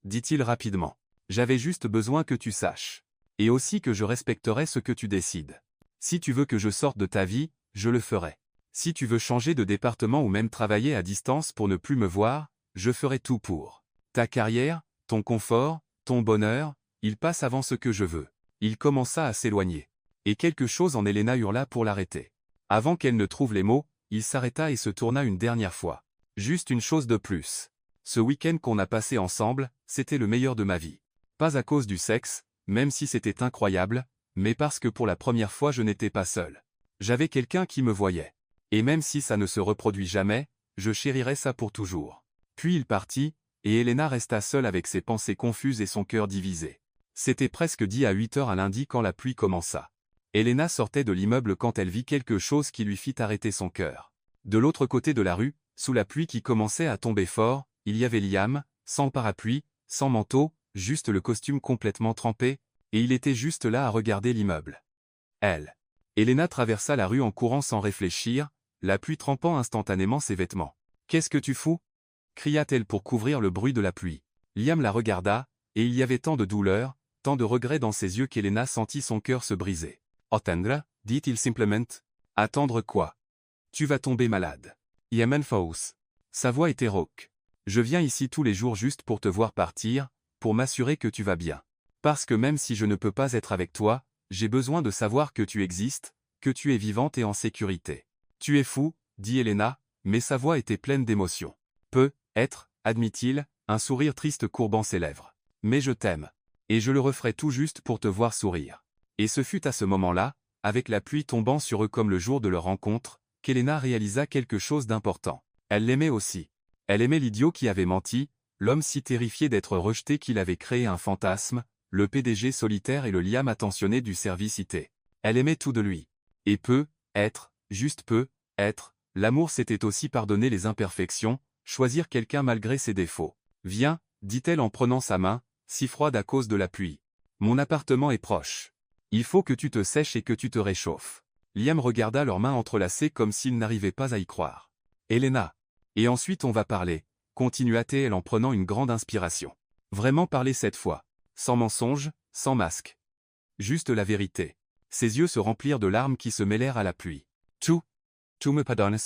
dit-il rapidement. J'avais juste besoin que tu saches. Et aussi que je respecterai ce que tu décides. Si tu veux que je sorte de ta vie, je le ferai. Si tu veux changer de département ou même travailler à distance pour ne plus me voir, je ferai tout pour. Ta carrière, ton confort, ton bonheur, ils passent avant ce que je veux. Il commença à s'éloigner. Et quelque chose en Elena hurla pour l'arrêter. Avant qu'elle ne trouve les mots, il s'arrêta et se tourna une dernière fois. Juste une chose de plus. Ce week-end qu'on a passé ensemble, c'était le meilleur de ma vie. Pas à cause du sexe, même si c'était incroyable, mais parce que pour la première fois je n'étais pas seul. J'avais quelqu'un qui me voyait. Et même si ça ne se reproduit jamais, je chérirais ça pour toujours. Puis il partit, et Elena resta seule avec ses pensées confuses et son cœur divisé. C'était presque 10 à 8 heures un lundi quand la pluie commença. Elena sortait de l'immeuble quand elle vit quelque chose qui lui fit arrêter son cœur. De l'autre côté de la rue, sous la pluie qui commençait à tomber fort, il y avait Liam, sans parapluie, sans manteau, juste le costume complètement trempé, et il était juste là à regarder l'immeuble. Elle. Elena traversa la rue en courant sans réfléchir, la pluie trempant instantanément ses vêtements. « Qu'est-ce que tu fous » cria-t-elle pour couvrir le bruit de la pluie. Liam la regarda, et il y avait tant de douleur, tant de regret dans ses yeux qu'Elena sentit son cœur se briser. « Attendre » dit-il simplement. « Attendre quoi ? Tu vas tomber malade. » Yaman Faous. Sa voix était rauque. « Je viens ici tous les jours juste pour te voir partir, pour m'assurer que tu vas bien. Parce que même si je ne peux pas être avec toi, j'ai besoin de savoir que tu existes, que tu es vivante et en sécurité. » Tu es fou, dit Elena, mais sa voix était pleine d'émotion. Peut-être, admit-il, un sourire triste courbant ses lèvres. Mais je t'aime. Et je le referai tout juste pour te voir sourire. Et ce fut à ce moment-là, avec la pluie tombant sur eux comme le jour de leur rencontre, qu'Elena réalisa quelque chose d'important. Elle l'aimait aussi. Elle aimait l'idiot qui avait menti, l'homme si terrifié d'être rejeté qu'il avait créé un fantasme, le PDG solitaire et le Liam attentionné du service IT. Elle aimait tout de lui. Et peut-être, juste peut-être, l'amour c'était aussi pardonner les imperfections, choisir quelqu'un malgré ses défauts. « Viens, dit-elle en prenant sa main, si froide à cause de la pluie. Mon appartement est proche. Il faut que tu te sèches et que tu te réchauffes. » Liam regarda leurs mains entrelacées comme s'il n'arrivait pas à y croire. « Elena. Et ensuite on va parler, » continua-t-elle en prenant une grande inspiration. Vraiment parler cette fois. Sans mensonge, sans masque. Juste la vérité. Ses yeux se remplirent de larmes qui se mêlèrent à la pluie. « Tu me pardonnes » ?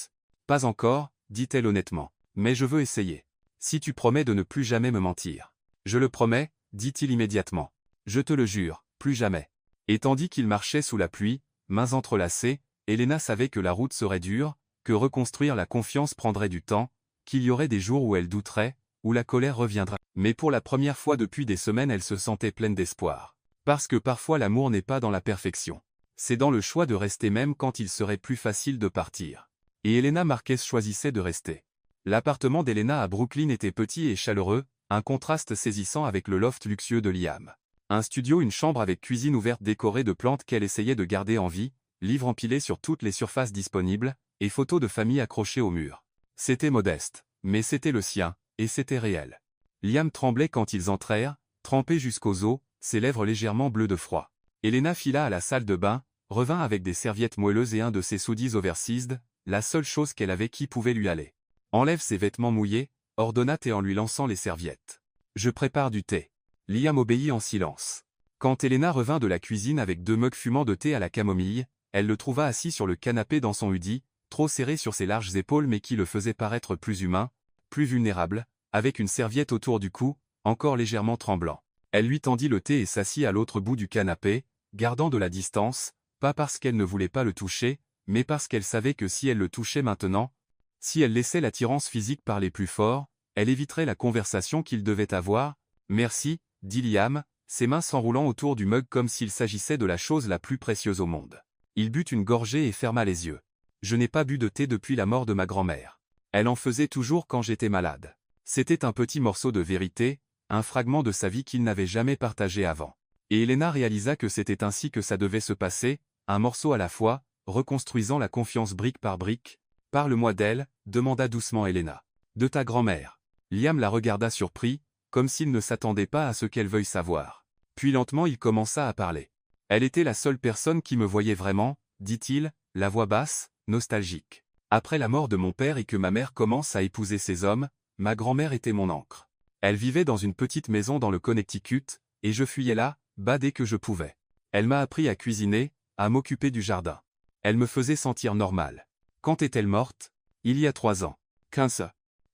Pas encore, dit-elle honnêtement. Mais je veux essayer. Si tu promets de ne plus jamais me mentir. Je le promets, dit-il immédiatement. Je te le jure, plus jamais. Et tandis qu'il marchait sous la pluie, mains entrelacées, Elena savait que la route serait dure, que reconstruire la confiance prendrait du temps, qu'il y aurait des jours où elle douterait, où la colère reviendra. Mais pour la première fois depuis des semaines elle se sentait pleine d'espoir. Parce que parfois l'amour n'est pas dans la perfection. C'est dans le choix de rester même quand il serait plus facile de partir. Et Elena Marquez choisissait de rester. L'appartement d'Elena à Brooklyn était petit et chaleureux, un contraste saisissant avec le loft luxueux de Liam. Un studio, une chambre avec cuisine ouverte décorée de plantes qu'elle essayait de garder en vie, livres empilés sur toutes les surfaces disponibles, et photos de famille accrochées au mur. C'était modeste, mais c'était le sien, et c'était réel. Liam tremblait quand ils entrèrent, trempé jusqu'aux os, ses lèvres légèrement bleues de froid. Elena fila à la salle de bain, revint avec des serviettes moelleuses et un de ses hoodies oversized, la seule chose qu'elle avait qui pouvait lui aller. Enlève ses vêtements mouillés, ordonna-t-elle en lui lançant les serviettes. Je prépare du thé. Liam obéit en silence. Quand Elena revint de la cuisine avec 2 mugs fumants de thé à la camomille, elle le trouva assis sur le canapé dans son hoodie, trop serré sur ses larges épaules mais qui le faisait paraître plus humain, plus vulnérable, avec une serviette autour du cou, encore légèrement tremblant. Elle lui tendit le thé et s'assit à l'autre bout du canapé, gardant de la distance, pas parce qu'elle ne voulait pas le toucher, mais parce qu'elle savait que si elle le touchait maintenant, si elle laissait l'attirance physique parler plus fort, elle éviterait la conversation qu'ils devaient avoir. « Merci, » dit Liam, ses mains s'enroulant autour du mug comme s'il s'agissait de la chose la plus précieuse au monde. Il but une gorgée et ferma les yeux. « Je n'ai pas bu de thé depuis la mort de ma grand-mère. Elle en faisait toujours quand j'étais malade. » C'était un petit morceau de vérité, un fragment de sa vie qu'il n'avait jamais partagé avant. Et Elena réalisa que c'était ainsi que ça devait se passer, un morceau à la fois, reconstruisant la confiance brique par brique. « Parle-moi d'elle » demanda doucement Elena. « De ta grand-mère. » Liam la regarda surpris, comme s'il ne s'attendait pas à ce qu'elle veuille savoir. Puis lentement il commença à parler. « Elle était la seule personne qui me voyait vraiment, dit-il, la voix basse, nostalgique. Après la mort de mon père et que ma mère commence à épouser ces hommes, ma grand-mère était mon ancre. Elle vivait dans une petite maison dans le Connecticut, et je fuyais là, bas dès que je pouvais. Elle m'a appris à cuisiner, à m'occuper du jardin. Elle me faisait sentir normal. Quand est-elle morte? Il y a 3 ans. 15.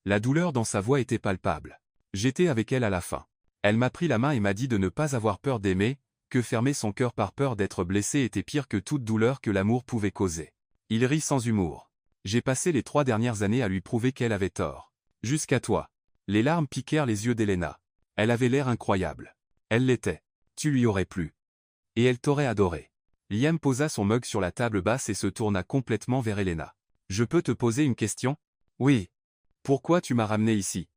La douleur dans sa voix était palpable. J'étais avec elle à la fin. Elle m'a pris la main et m'a dit de ne pas avoir peur d'aimer, que fermer son cœur par peur d'être blessé était pire que toute douleur que l'amour pouvait causer. Il rit sans humour. J'ai passé les 3 dernières années à lui prouver qu'elle avait tort. Jusqu'à toi. Les larmes piquèrent les yeux d'Elena. Elle avait l'air incroyable. Elle l'était. Tu lui aurais plu. Et elle t'aurait adoré. Liam posa son mug sur la table basse et se tourna complètement vers Elena. Je peux te poser une question? Oui. Pourquoi tu m'as ramené ici?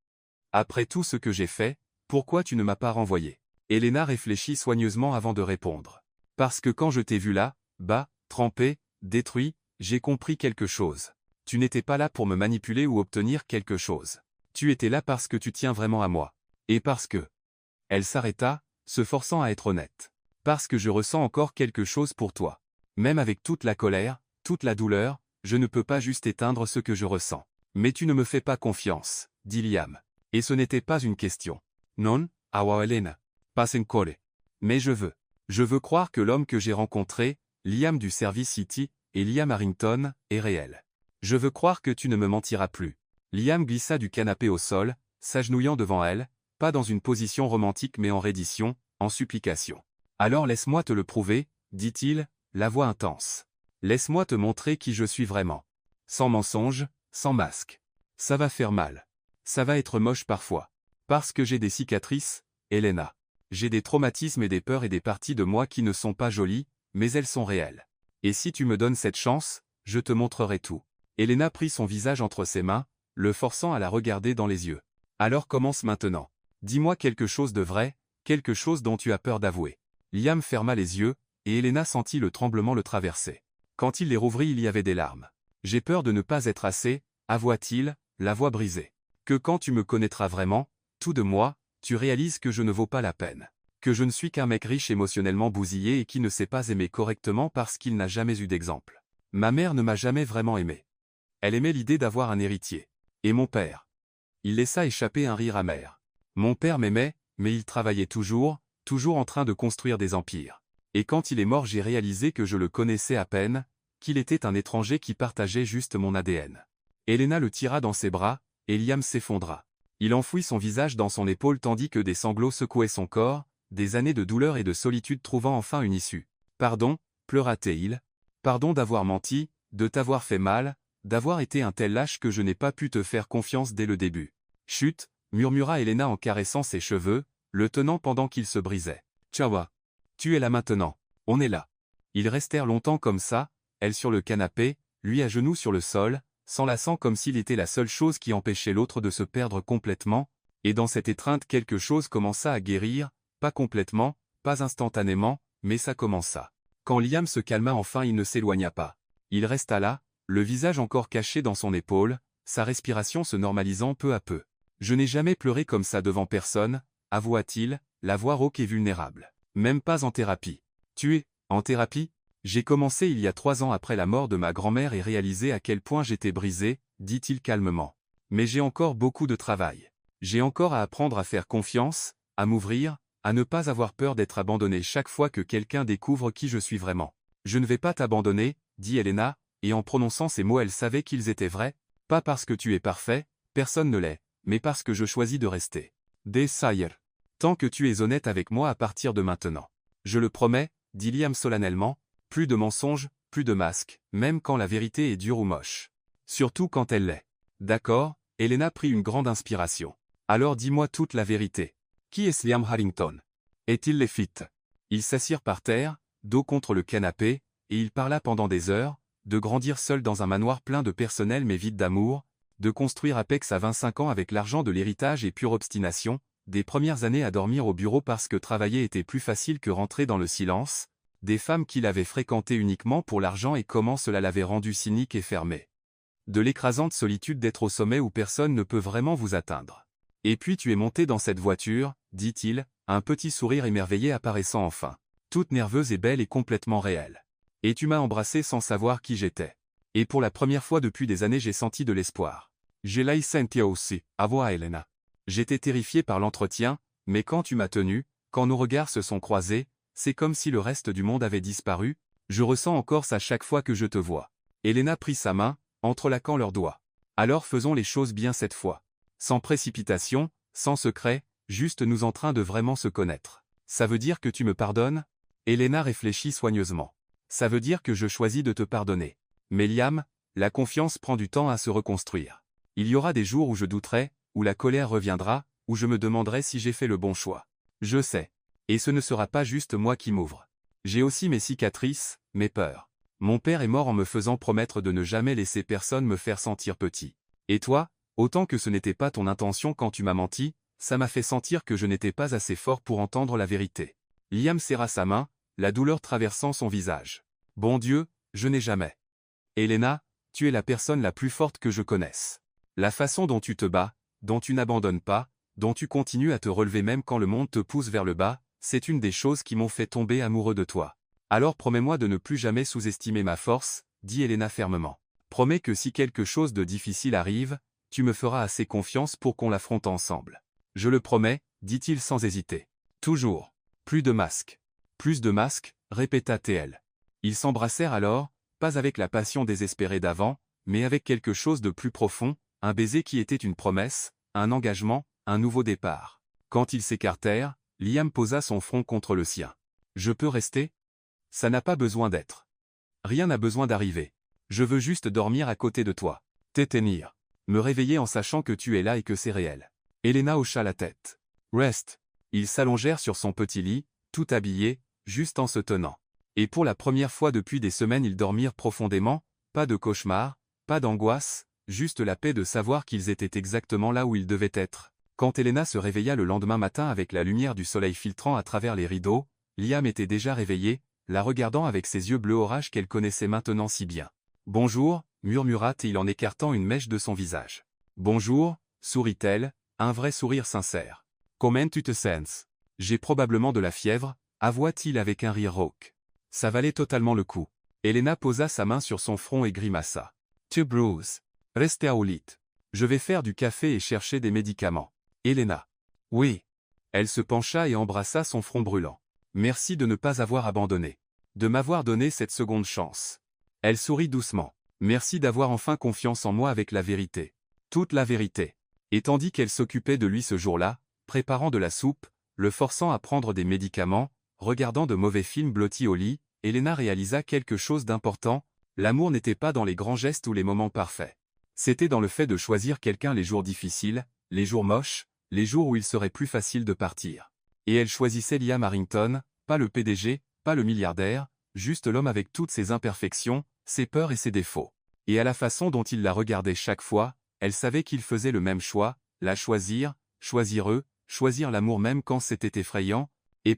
Après tout ce que j'ai fait, pourquoi tu ne m'as pas renvoyé? Elena réfléchit soigneusement avant de répondre. Parce que quand je t'ai vu là, bas, trempé, détruit, j'ai compris quelque chose. Tu n'étais pas là pour me manipuler ou obtenir quelque chose. Tu étais là parce que tu tiens vraiment à moi. Et parce que... Elle s'arrêta, se forçant à être honnête. Parce que je ressens encore quelque chose pour toi. Même avec toute la colère, toute la douleur, je ne peux pas juste éteindre ce que je ressens. Mais tu ne me fais pas confiance, dit Liam. Et ce n'était pas une question. Non, awa Elena. Pas encore. Mais je veux. Je veux croire que l'homme que j'ai rencontré, Liam du Service City, et Liam Harrington, est réel. Je veux croire que tu ne me mentiras plus. Liam glissa du canapé au sol, s'agenouillant devant elle, pas dans une position romantique mais en reddition, en supplication. Alors laisse-moi te le prouver, dit-il, la voix intense. Laisse-moi te montrer qui je suis vraiment. Sans mensonge, sans masque. Ça va faire mal. Ça va être moche parfois. Parce que j'ai des cicatrices, Elena. J'ai des traumatismes et des peurs et des parties de moi qui ne sont pas jolies, mais elles sont réelles. Et si tu me donnes cette chance, je te montrerai tout. Elena prit son visage entre ses mains, le forçant à la regarder dans les yeux. Alors commence maintenant. Dis-moi quelque chose de vrai, quelque chose dont tu as peur d'avouer. Liam ferma les yeux, et Elena sentit le tremblement le traverser. Quand il les rouvrit, il y avait des larmes. J'ai peur de ne pas être assez, avoua-t-il, la voix brisée. Que quand tu me connaîtras vraiment, tout de moi, tu réalises que je ne vaux pas la peine. Que je ne suis qu'un mec riche émotionnellement bousillé et qui ne sait pas aimer correctement parce qu'il n'a jamais eu d'exemple. Ma mère ne m'a jamais vraiment aimé. Elle aimait l'idée d'avoir un héritier. Et mon père. Il laissa échapper un rire amer. Mon père m'aimait, mais il travaillait toujours en train de construire des empires. Et quand il est mort, j'ai réalisé que je le connaissais à peine, qu'il était un étranger qui partageait juste mon ADN. Elena le tira dans ses bras, et Liam s'effondra. Il enfouit son visage dans son épaule tandis que des sanglots secouaient son corps, des années de douleur et de solitude trouvant enfin une issue. Pardon, pleura-t-il. Pardon d'avoir menti, de t'avoir fait mal, d'avoir été un tel lâche que je n'ai pas pu te faire confiance dès le début. Chut, murmura Elena en caressant ses cheveux, le tenant pendant qu'il se brisait. Tchawa. Tu es là maintenant. On est là. Ils restèrent longtemps comme ça, elle sur le canapé, lui à genoux sur le sol, s'enlaçant comme s'il était la seule chose qui empêchait l'autre de se perdre complètement, et dans cette étreinte quelque chose commença à guérir, pas complètement, pas instantanément, mais ça commença. Quand Liam se calma enfin, il ne s'éloigna pas. Il resta là, le visage encore caché dans son épaule, sa respiration se normalisant peu à peu. Je n'ai jamais pleuré comme ça devant personne, avoua-t-il, la voix rauque et vulnérable. Même pas en thérapie. Tu es, en thérapie? J'ai commencé il y a 3 ans après la mort de ma grand-mère et réalisé à quel point j'étais brisé, dit-il calmement. Mais j'ai encore beaucoup de travail. J'ai encore à apprendre à faire confiance, à m'ouvrir, à ne pas avoir peur d'être abandonné chaque fois que quelqu'un découvre qui je suis vraiment. Je ne vais pas t'abandonner, dit Elena, et en prononçant ces mots elle savait qu'ils étaient vrais, pas parce que tu es parfait, personne ne l'est, mais parce que je choisis de rester. Desire. Tant que tu es honnête avec moi à partir de maintenant. Je le promets, dit Liam solennellement, plus de mensonges, plus de masques, même quand la vérité est dure ou moche. Surtout quand elle l'est. D'accord, Elena prit une grande inspiration. Alors dis-moi toute la vérité. Qui est Liam Harrington? Est-il les fit? Ils s'assirent par terre, dos contre le canapé, et il parla pendant des heures, de grandir seul dans un manoir plein de personnel mais vide d'amour, de construire Apex à 25 ans avec l'argent de l'héritage et pure obstination, des premières années à dormir au bureau parce que travailler était plus facile que rentrer dans le silence, des femmes qu'il avait fréquentées uniquement pour l'argent et comment cela l'avait rendu cynique et fermé. De l'écrasante solitude d'être au sommet où personne ne peut vraiment vous atteindre. Et puis tu es monté dans cette voiture, dit-il, un petit sourire émerveillé apparaissant enfin. Toute nerveuse et belle et complètement réelle. Et tu m'as embrassé sans savoir qui j'étais. Et pour la première fois depuis des années j'ai senti de l'espoir. Je l'ai senti aussi, avoua Elena. J'étais terrifié par l'entretien, mais quand tu m'as tenu, quand nos regards se sont croisés, c'est comme si le reste du monde avait disparu, je ressens encore ça chaque fois que je te vois. Elena prit sa main, entrelaquant leurs doigts. Alors faisons les choses bien cette fois. Sans précipitation, sans secret, juste nous en train de vraiment se connaître. Ça veut dire que tu me pardonnes? Elena réfléchit soigneusement. Ça veut dire que je choisis de te pardonner. Mais Liam, la confiance prend du temps à se reconstruire. Il y aura des jours où je douterai, où la colère reviendra, où je me demanderai si j'ai fait le bon choix. Je sais. Et ce ne sera pas juste moi qui m'ouvre. J'ai aussi mes cicatrices, mes peurs. Mon père est mort en me faisant promettre de ne jamais laisser personne me faire sentir petit. Et toi, autant que ce n'était pas ton intention quand tu m'as menti, ça m'a fait sentir que je n'étais pas assez fort pour entendre la vérité. Liam serra sa main, la douleur traversant son visage. Bon Dieu, je n'ai jamais. Elena, tu es la personne la plus forte que je connaisse. La façon dont tu te bats, dont tu n'abandonnes pas, dont tu continues à te relever même quand le monde te pousse vers le bas, c'est une des choses qui m'ont fait tomber amoureux de toi. Alors promets-moi de ne plus jamais sous-estimer ma force, dit Elena fermement. Promets que si quelque chose de difficile arrive, tu me feras assez confiance pour qu'on l'affronte ensemble. Je le promets, dit-il sans hésiter. Toujours. Plus de masques. Plus de masques, répéta TL. Ils s'embrassèrent alors, pas avec la passion désespérée d'avant, mais avec quelque chose de plus profond, un baiser qui était une promesse, un engagement, un nouveau départ. Quand ils s'écartèrent, Liam posa son front contre le sien. Je peux rester? Ça n'a pas besoin d'être. Rien n'a besoin d'arriver. Je veux juste dormir à côté de toi. T'éteindre. Me réveiller en sachant que tu es là et que c'est réel. Elena hocha la tête. Rest. Ils s'allongèrent sur son petit lit, tout habillés, juste en se tenant. Et pour la première fois depuis des semaines ils dormirent profondément, pas de cauchemar, pas d'angoisse, juste la paix de savoir qu'ils étaient exactement là où ils devaient être. Quand Elena se réveilla le lendemain matin avec la lumière du soleil filtrant à travers les rideaux, Liam était déjà réveillé, la regardant avec ses yeux bleu orage qu'elle connaissait maintenant si bien. « Bonjour » murmura-t-il en écartant une mèche de son visage. « Bonjour » sourit-elle, un vrai sourire sincère. « Comment tu te sens ?»« J'ai probablement de la fièvre » avoua-t-il avec un rire rauque. Ça valait totalement le coup. Elena posa sa main sur son front et grimaça. « Tu Bruce. Restez au lit. Je vais faire du café et chercher des médicaments. » Elena. « Oui. » Elle se pencha et embrassa son front brûlant. « Merci de ne pas avoir abandonné. De m'avoir donné cette seconde chance. » Elle sourit doucement. « Merci d'avoir enfin confiance en moi avec la vérité. Toute la vérité. » Et tandis qu'elle s'occupait de lui ce jour-là, préparant de la soupe, le forçant à prendre des médicaments, regardant de mauvais films blottis au lit, Elena réalisa quelque chose d'important, l'amour n'était pas dans les grands gestes ou les moments parfaits. C'était dans le fait de choisir quelqu'un les jours difficiles, les jours moches, les jours où il serait plus facile de partir. Et elle choisissait Liam Harrington, pas le PDG, pas le milliardaire, juste l'homme avec toutes ses imperfections, ses peurs et ses défauts. Et à la façon dont il la regardait chaque fois, elle savait qu'il faisait le même choix, la choisir, choisir eux, choisir l'amour même quand c'était effrayant, et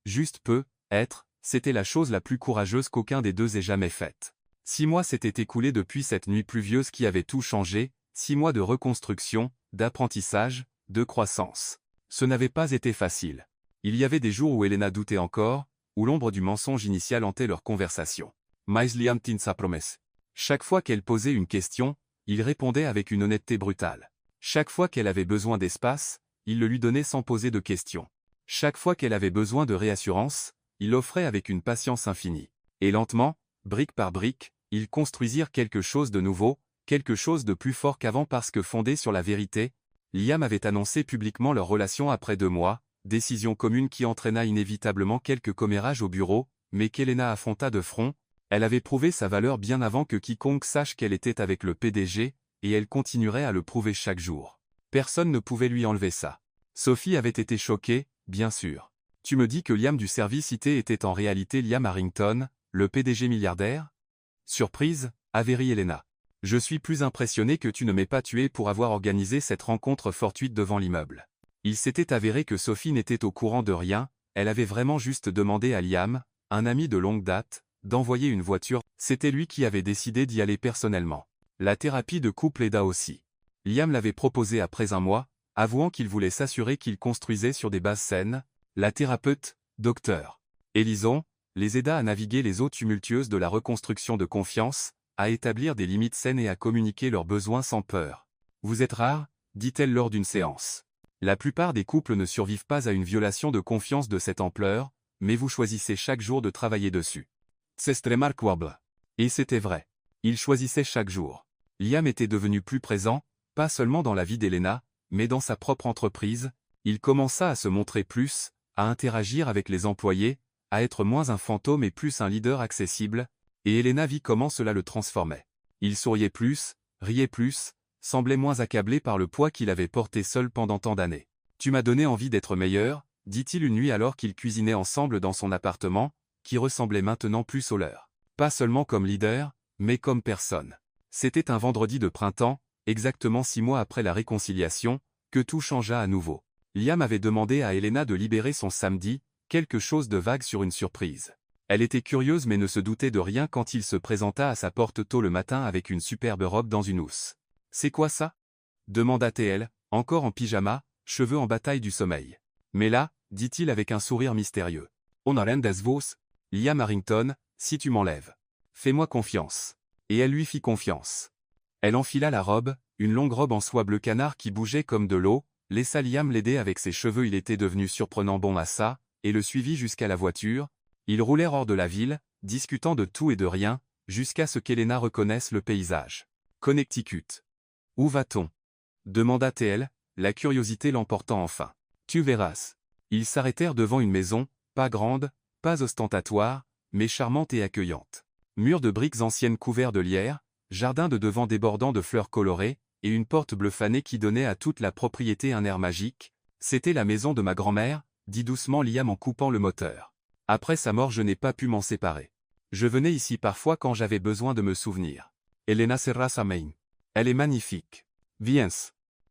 juste peu, être, c'était la chose la plus courageuse qu'aucun des deux ait jamais faite. 6 mois s'étaient écoulés depuis cette nuit pluvieuse qui avait tout changé, 6 mois de reconstruction, d'apprentissage, de croissance. Ce n'avait pas été facile. Il y avait des jours où Elena doutait encore, où l'ombre du mensonge initial hantait leur conversation. Mais Liam tint sa promesse. Chaque fois qu'elle posait une question, il répondait avec une honnêteté brutale. Chaque fois qu'elle avait besoin d'espace, il le lui donnait sans poser de questions. Chaque fois qu'elle avait besoin de réassurance, il l'offrait avec une patience infinie. Et lentement, brique par brique, ils construisirent quelque chose de nouveau, quelque chose de plus fort qu'avant parce que fondé sur la vérité, Liam avait annoncé publiquement leur relation après 2 mois, décision commune qui entraîna inévitablement quelques commérages au bureau, mais qu'Elena affronta de front. Elle avait prouvé sa valeur bien avant que quiconque sache qu'elle était avec le PDG, et elle continuerait à le prouver chaque jour. Personne ne pouvait lui enlever ça. Sophie avait été choquée, bien sûr. Tu me dis que Liam du service IT était en réalité Liam Harrington, le PDG milliardaire? Surprise, avérit Elena. Je suis plus impressionné que tu ne m'aies pas tué pour avoir organisé cette rencontre fortuite devant l'immeuble. Il s'était avéré que Sophie n'était au courant de rien, elle avait vraiment juste demandé à Liam, un ami de longue date, d'envoyer une voiture, c'était lui qui avait décidé d'y aller personnellement. La thérapie de couple aida aussi. Liam l'avait proposé après 1 mois, avouant qu'il voulait s'assurer qu'il construisait sur des bases saines. La thérapeute, Dr. Elison, les aida à naviguer les eaux tumultueuses de la reconstruction de confiance, à établir des limites saines et à communiquer leurs besoins sans peur. Vous êtes rare, dit-elle lors d'une séance. La plupart des couples ne survivent pas à une violation de confiance de cette ampleur, mais vous choisissez chaque jour de travailler dessus. C'est remarquable. Et c'était vrai. Il choisissait chaque jour. Liam était devenu plus présent, pas seulement dans la vie d'Elena, mais dans sa propre entreprise. Il commença à se montrer plus, à interagir avec les employés, à être moins un fantôme et plus un leader accessible, et Elena vit comment cela le transformait. Il souriait plus, riait plus, semblait moins accablé par le poids qu'il avait porté seul pendant tant d'années. « Tu m'as donné envie d'être meilleur », dit-il une nuit alors qu'ils cuisinaient ensemble dans son appartement, qui ressemblait maintenant plus au leur. Pas seulement comme leader, mais comme personne. C'était un vendredi de printemps, exactement 6 mois après la réconciliation, que tout changea à nouveau. Liam avait demandé à Elena de libérer son samedi, quelque chose de vague sur une surprise. Elle était curieuse mais ne se doutait de rien quand il se présenta à sa porte tôt le matin avec une superbe robe dans une housse. « C'est quoi ça » demanda-t-elle, encore en pyjama, cheveux en bataille du sommeil. Mais là, dit-il avec un sourire mystérieux. « On a rien des vos, Liam Harrington, si tu m'enlèves. Fais-moi confiance. » Et elle lui fit confiance. Elle enfila la robe, une longue robe en soie bleu canard qui bougeait comme de l'eau, laissa Liam l'aider avec ses cheveux, il était devenu surprenant bon à ça, et le suivit jusqu'à la voiture. Ils roulèrent hors de la ville, discutant de tout et de rien, jusqu'à ce qu'Elena reconnaisse le paysage. « Connecticut. Où va-t-on » demanda-t-elle, la curiosité l'emportant enfin. « Tu verras. » Ils s'arrêtèrent devant une maison, pas grande, pas ostentatoire, mais charmante et accueillante. Murs de briques anciennes couverts de lierre, jardin de devant débordant de fleurs colorées, et une porte bleu fané qui donnait à toute la propriété un air magique. « C'était la maison de ma grand-mère », dit doucement Liam en coupant le moteur. « Après sa mort je n'ai pas pu m'en séparer. Je venais ici parfois quand j'avais besoin de me souvenir. Elena serra sa main. Elle est magnifique. Viens.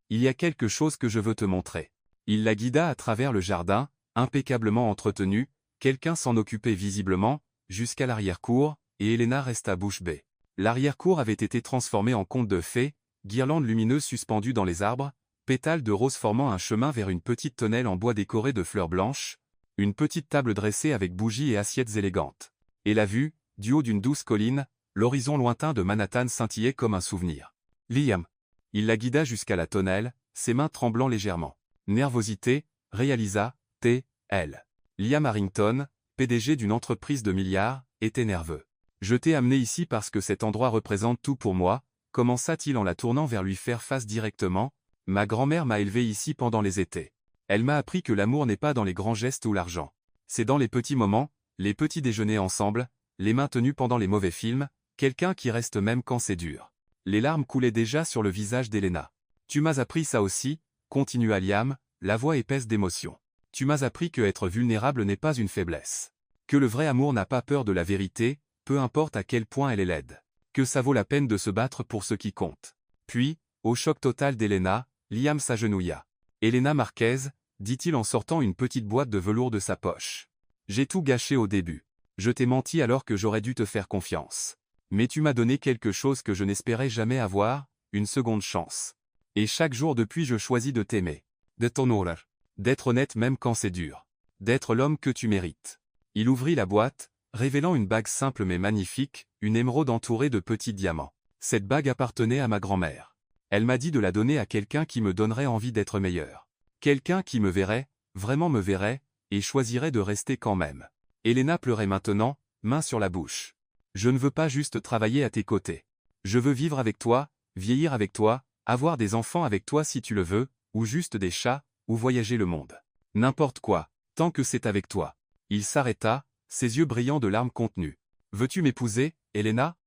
Il y a quelque chose que je veux te montrer. » Il la guida à travers le jardin, impeccablement entretenu, quelqu'un s'en occupait visiblement, jusqu'à l'arrière-cour, et Elena resta bouche bée. L'arrière-cour avait été transformée en conte de fées, guirlandes lumineuses suspendues dans les arbres, pétales de rose formant un chemin vers une petite tonnelle en bois décorée de fleurs blanches, une petite table dressée avec bougies et assiettes élégantes. Et la vue, du haut d'une douce colline, l'horizon lointain de Manhattan scintillait comme un souvenir. Liam. Il la guida jusqu'à la tonnelle, ses mains tremblant légèrement. Nervosité, réalisa, T.L. Liam Harrington, PDG d'une entreprise de milliards, était nerveux. « Je t'ai amené ici parce que cet endroit représente tout pour moi », commença-t-il en la tournant vers lui faire face directement. « Ma grand-mère m'a élevé ici pendant les étés. Elle m'a appris que l'amour n'est pas dans les grands gestes ou l'argent. C'est dans les petits moments, les petits déjeuners ensemble, les mains tenues pendant les mauvais films, quelqu'un qui reste même quand c'est dur. » Les larmes coulaient déjà sur le visage d'Elena. « Tu m'as appris ça aussi », continua Liam, la voix épaisse d'émotion. « Tu m'as appris que être vulnérable n'est pas une faiblesse. Que le vrai amour n'a pas peur de la vérité, peu importe à quel point elle est laide. Que ça vaut la peine de se battre pour ce qui compte. » Puis, au choc total d'Elena, Liam s'agenouilla. « Elena Marquez, » dit-il en sortant une petite boîte de velours de sa poche. « J'ai tout gâché au début. Je t'ai menti alors que j'aurais dû te faire confiance. Mais tu m'as donné quelque chose que je n'espérais jamais avoir, une seconde chance. Et chaque jour depuis je choisis de t'aimer. De t'honorer. D'être honnête même quand c'est dur. D'être l'homme que tu mérites. » Il ouvrit la boîte, révélant une bague simple mais magnifique, une émeraude entourée de petits diamants. Cette bague appartenait à ma grand-mère. Elle m'a dit de la donner à quelqu'un qui me donnerait envie d'être meilleur. Quelqu'un qui me verrait, vraiment me verrait, et choisirait de rester quand même. Elena pleurait maintenant, main sur la bouche. « Je ne veux pas juste travailler à tes côtés. Je veux vivre avec toi, vieillir avec toi, avoir des enfants avec toi si tu le veux, ou juste des chats, ou voyager le monde. N'importe quoi, tant que c'est avec toi. » Il s'arrêta, ses yeux brillants de larmes contenues. « Veux-tu m'épouser, Elena ?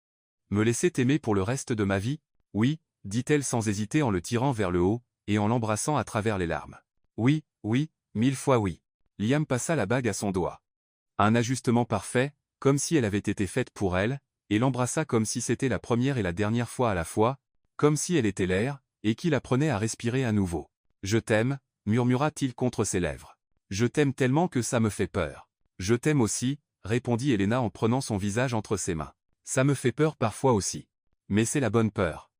Me laisser t'aimer pour le reste de ma vie ? » « Oui, » dit-elle sans hésiter en le tirant vers le haut, et en l'embrassant à travers les larmes. « Oui, oui, 1000 fois oui. » Liam passa la bague à son doigt. Un ajustement parfait, comme si elle avait été faite pour elle, et l'embrassa comme si c'était la première et la dernière fois à la fois, comme si elle était l'air, et qu'il apprenait à respirer à nouveau. « Je t'aime, » murmura-t-il contre ses lèvres. « Je t'aime tellement que ça me fait peur. »« Je t'aime aussi, » répondit Elena en prenant son visage entre ses mains. « Ça me fait peur parfois aussi. Mais c'est la bonne peur.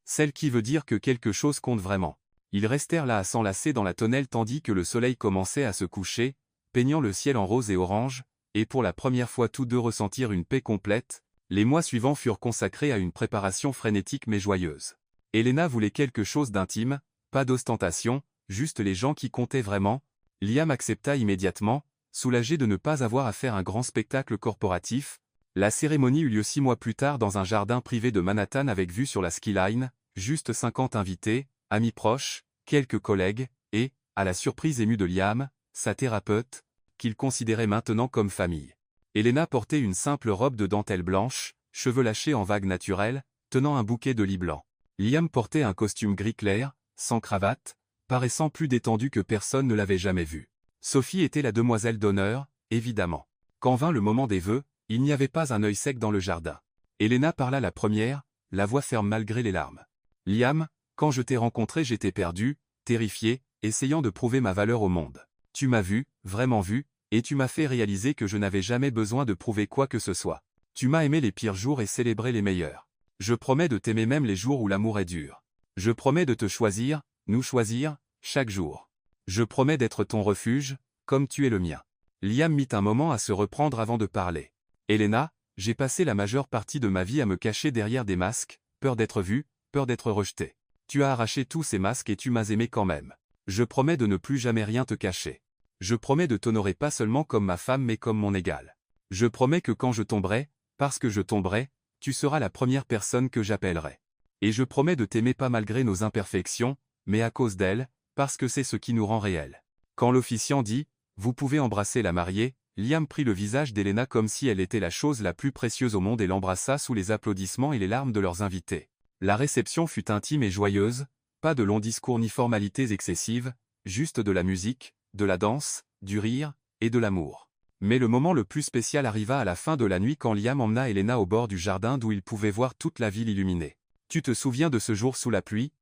Celle qui veut dire que quelque chose compte vraiment. » Ils restèrent là à s'enlacer dans la tonnelle tandis que le soleil commençait à se coucher, peignant le ciel en rose et orange, et pour la première fois tous deux ressentirent une paix complète, Les mois suivants furent consacrés à une préparation frénétique mais joyeuse. Elena voulait quelque chose d'intime, pas d'ostentation, juste les gens qui comptaient vraiment. Liam accepta immédiatement, soulagé de ne pas avoir à faire un grand spectacle corporatif. La cérémonie eut lieu 6 mois plus tard dans un jardin privé de Manhattan avec vue sur la skyline, juste 50 invités, amis proches, quelques collègues, et, à la surprise émue de Liam, sa thérapeute, qu'il considérait maintenant comme famille. Elena portait une simple robe de dentelle blanche, cheveux lâchés en vagues naturelles, tenant un bouquet de lis blanc. Liam portait un costume gris clair, sans cravate, paraissant plus détendu que personne ne l'avait jamais vu. Sophie était la demoiselle d'honneur, évidemment. Quand vint le moment des vœux, il n'y avait pas un œil sec dans le jardin. Elena parla la première, la voix ferme malgré les larmes. « Liam, quand je t'ai rencontré j'étais perdu, terrifié, essayant de prouver ma valeur au monde. Tu m'as vu, vraiment vu, et tu m'as fait réaliser que je n'avais jamais besoin de prouver quoi que ce soit. Tu m'as aimé les pires jours et célébré les meilleurs. Je promets de t'aimer même les jours où l'amour est dur. Je promets de te choisir, nous choisir, chaque jour. Je promets d'être ton refuge, comme tu es le mien. » Liam mit un moment à se reprendre avant de parler. « Elena, j'ai passé la majeure partie de ma vie à me cacher derrière des masques, peur d'être vu, peur d'être rejeté. Tu as arraché tous ces masques et tu m'as aimé quand même. Je promets de ne plus jamais rien te cacher. Je promets de t'honorer pas seulement comme ma femme mais comme mon égale. Je promets que quand je tomberai, parce que je tomberai, tu seras la première personne que j'appellerai. Et je promets de t'aimer pas malgré nos imperfections, mais à cause d'elles, parce que c'est ce qui nous rend réels. » Quand l'officiant dit « Vous pouvez embrasser la mariée », Liam prit le visage d'Elena comme si elle était la chose la plus précieuse au monde et l'embrassa sous les applaudissements et les larmes de leurs invités. La réception fut intime et joyeuse, pas de longs discours ni formalités excessives, juste de la musique, de la danse, du rire, et de l'amour. Mais le moment le plus spécial arriva à la fin de la nuit quand Liam emmena Elena au bord du jardin d'où il pouvait voir toute la ville illuminée. « Tu te souviens de ce jour sous la pluie »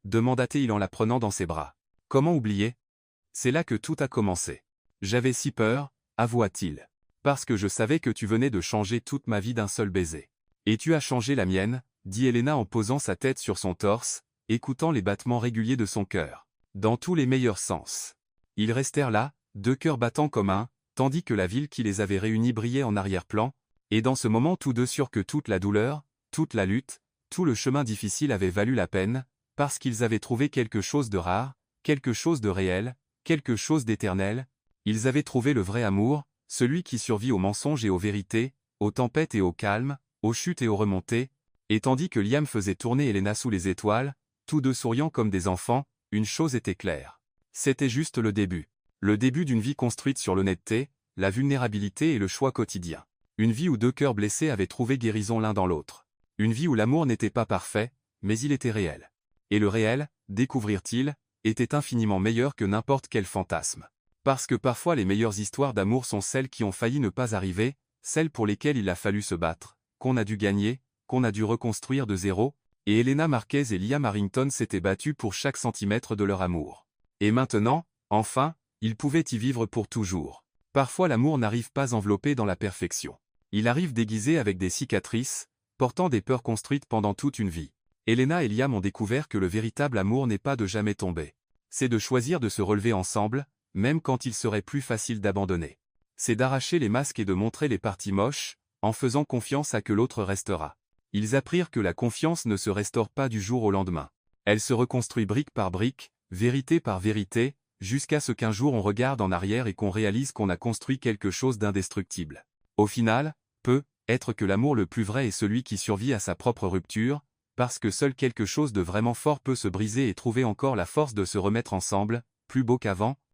demanda-t-il en la prenant dans ses bras. « Comment oublier ? C'est là que tout a commencé. J'avais si peur, avoua-t-il. Parce que je savais que tu venais de changer toute ma vie d'un seul baiser. Et tu as changé la mienne, dit Elena en posant sa tête sur son torse, écoutant les battements réguliers de son cœur. Dans tous les meilleurs sens. Ils restèrent là, deux cœurs battant comme un, tandis que la ville qui les avait réunis brillait en arrière-plan, et dans ce moment tous deux sûrs que toute la douleur, toute la lutte, tout le chemin difficile avait valu la peine, parce qu'ils avaient trouvé quelque chose de rare, quelque chose de réel, quelque chose d'éternel. Ils avaient trouvé le vrai amour, celui qui survit aux mensonges et aux vérités, aux tempêtes et aux calmes, aux chutes et aux remontées, et tandis que Liam faisait tourner Elena sous les étoiles, tous deux souriant comme des enfants, une chose était claire. C'était juste le début. Le début d'une vie construite sur l'honnêteté, la vulnérabilité et le choix quotidien. Une vie où deux cœurs blessés avaient trouvé guérison l'un dans l'autre. Une vie où l'amour n'était pas parfait, mais il était réel. Et le réel, découvrirent-ils, était infiniment meilleur que n'importe quel fantasme. Parce que parfois les meilleures histoires d'amour sont celles qui ont failli ne pas arriver, celles pour lesquelles il a fallu se battre, qu'on a dû gagner, qu'on a dû reconstruire de zéro, et Elena Marquez et Liam Harrington s'étaient battus pour chaque centimètre de leur amour. Et maintenant, enfin, ils pouvaient y vivre pour toujours. Parfois l'amour n'arrive pas enveloppé dans la perfection. Il arrive déguisé avec des cicatrices, portant des peurs construites pendant toute une vie. Elena et Liam ont découvert que le véritable amour n'est pas de jamais tomber. C'est de choisir de se relever ensemble, même quand il serait plus facile d'abandonner. C'est d'arracher les masques et de montrer les parties moches, en faisant confiance à que l'autre restera. Ils apprirent que la confiance ne se restaure pas du jour au lendemain. Elle se reconstruit brique par brique, vérité par vérité, jusqu'à ce qu'un jour on regarde en arrière et qu'on réalise qu'on a construit quelque chose d'indestructible. Au final, être que l'amour le plus vrai est celui qui survit à sa propre rupture, parce que seul quelque chose de vraiment fort peut se briser et trouver encore la force de se remettre ensemble, plus beau qu'avant,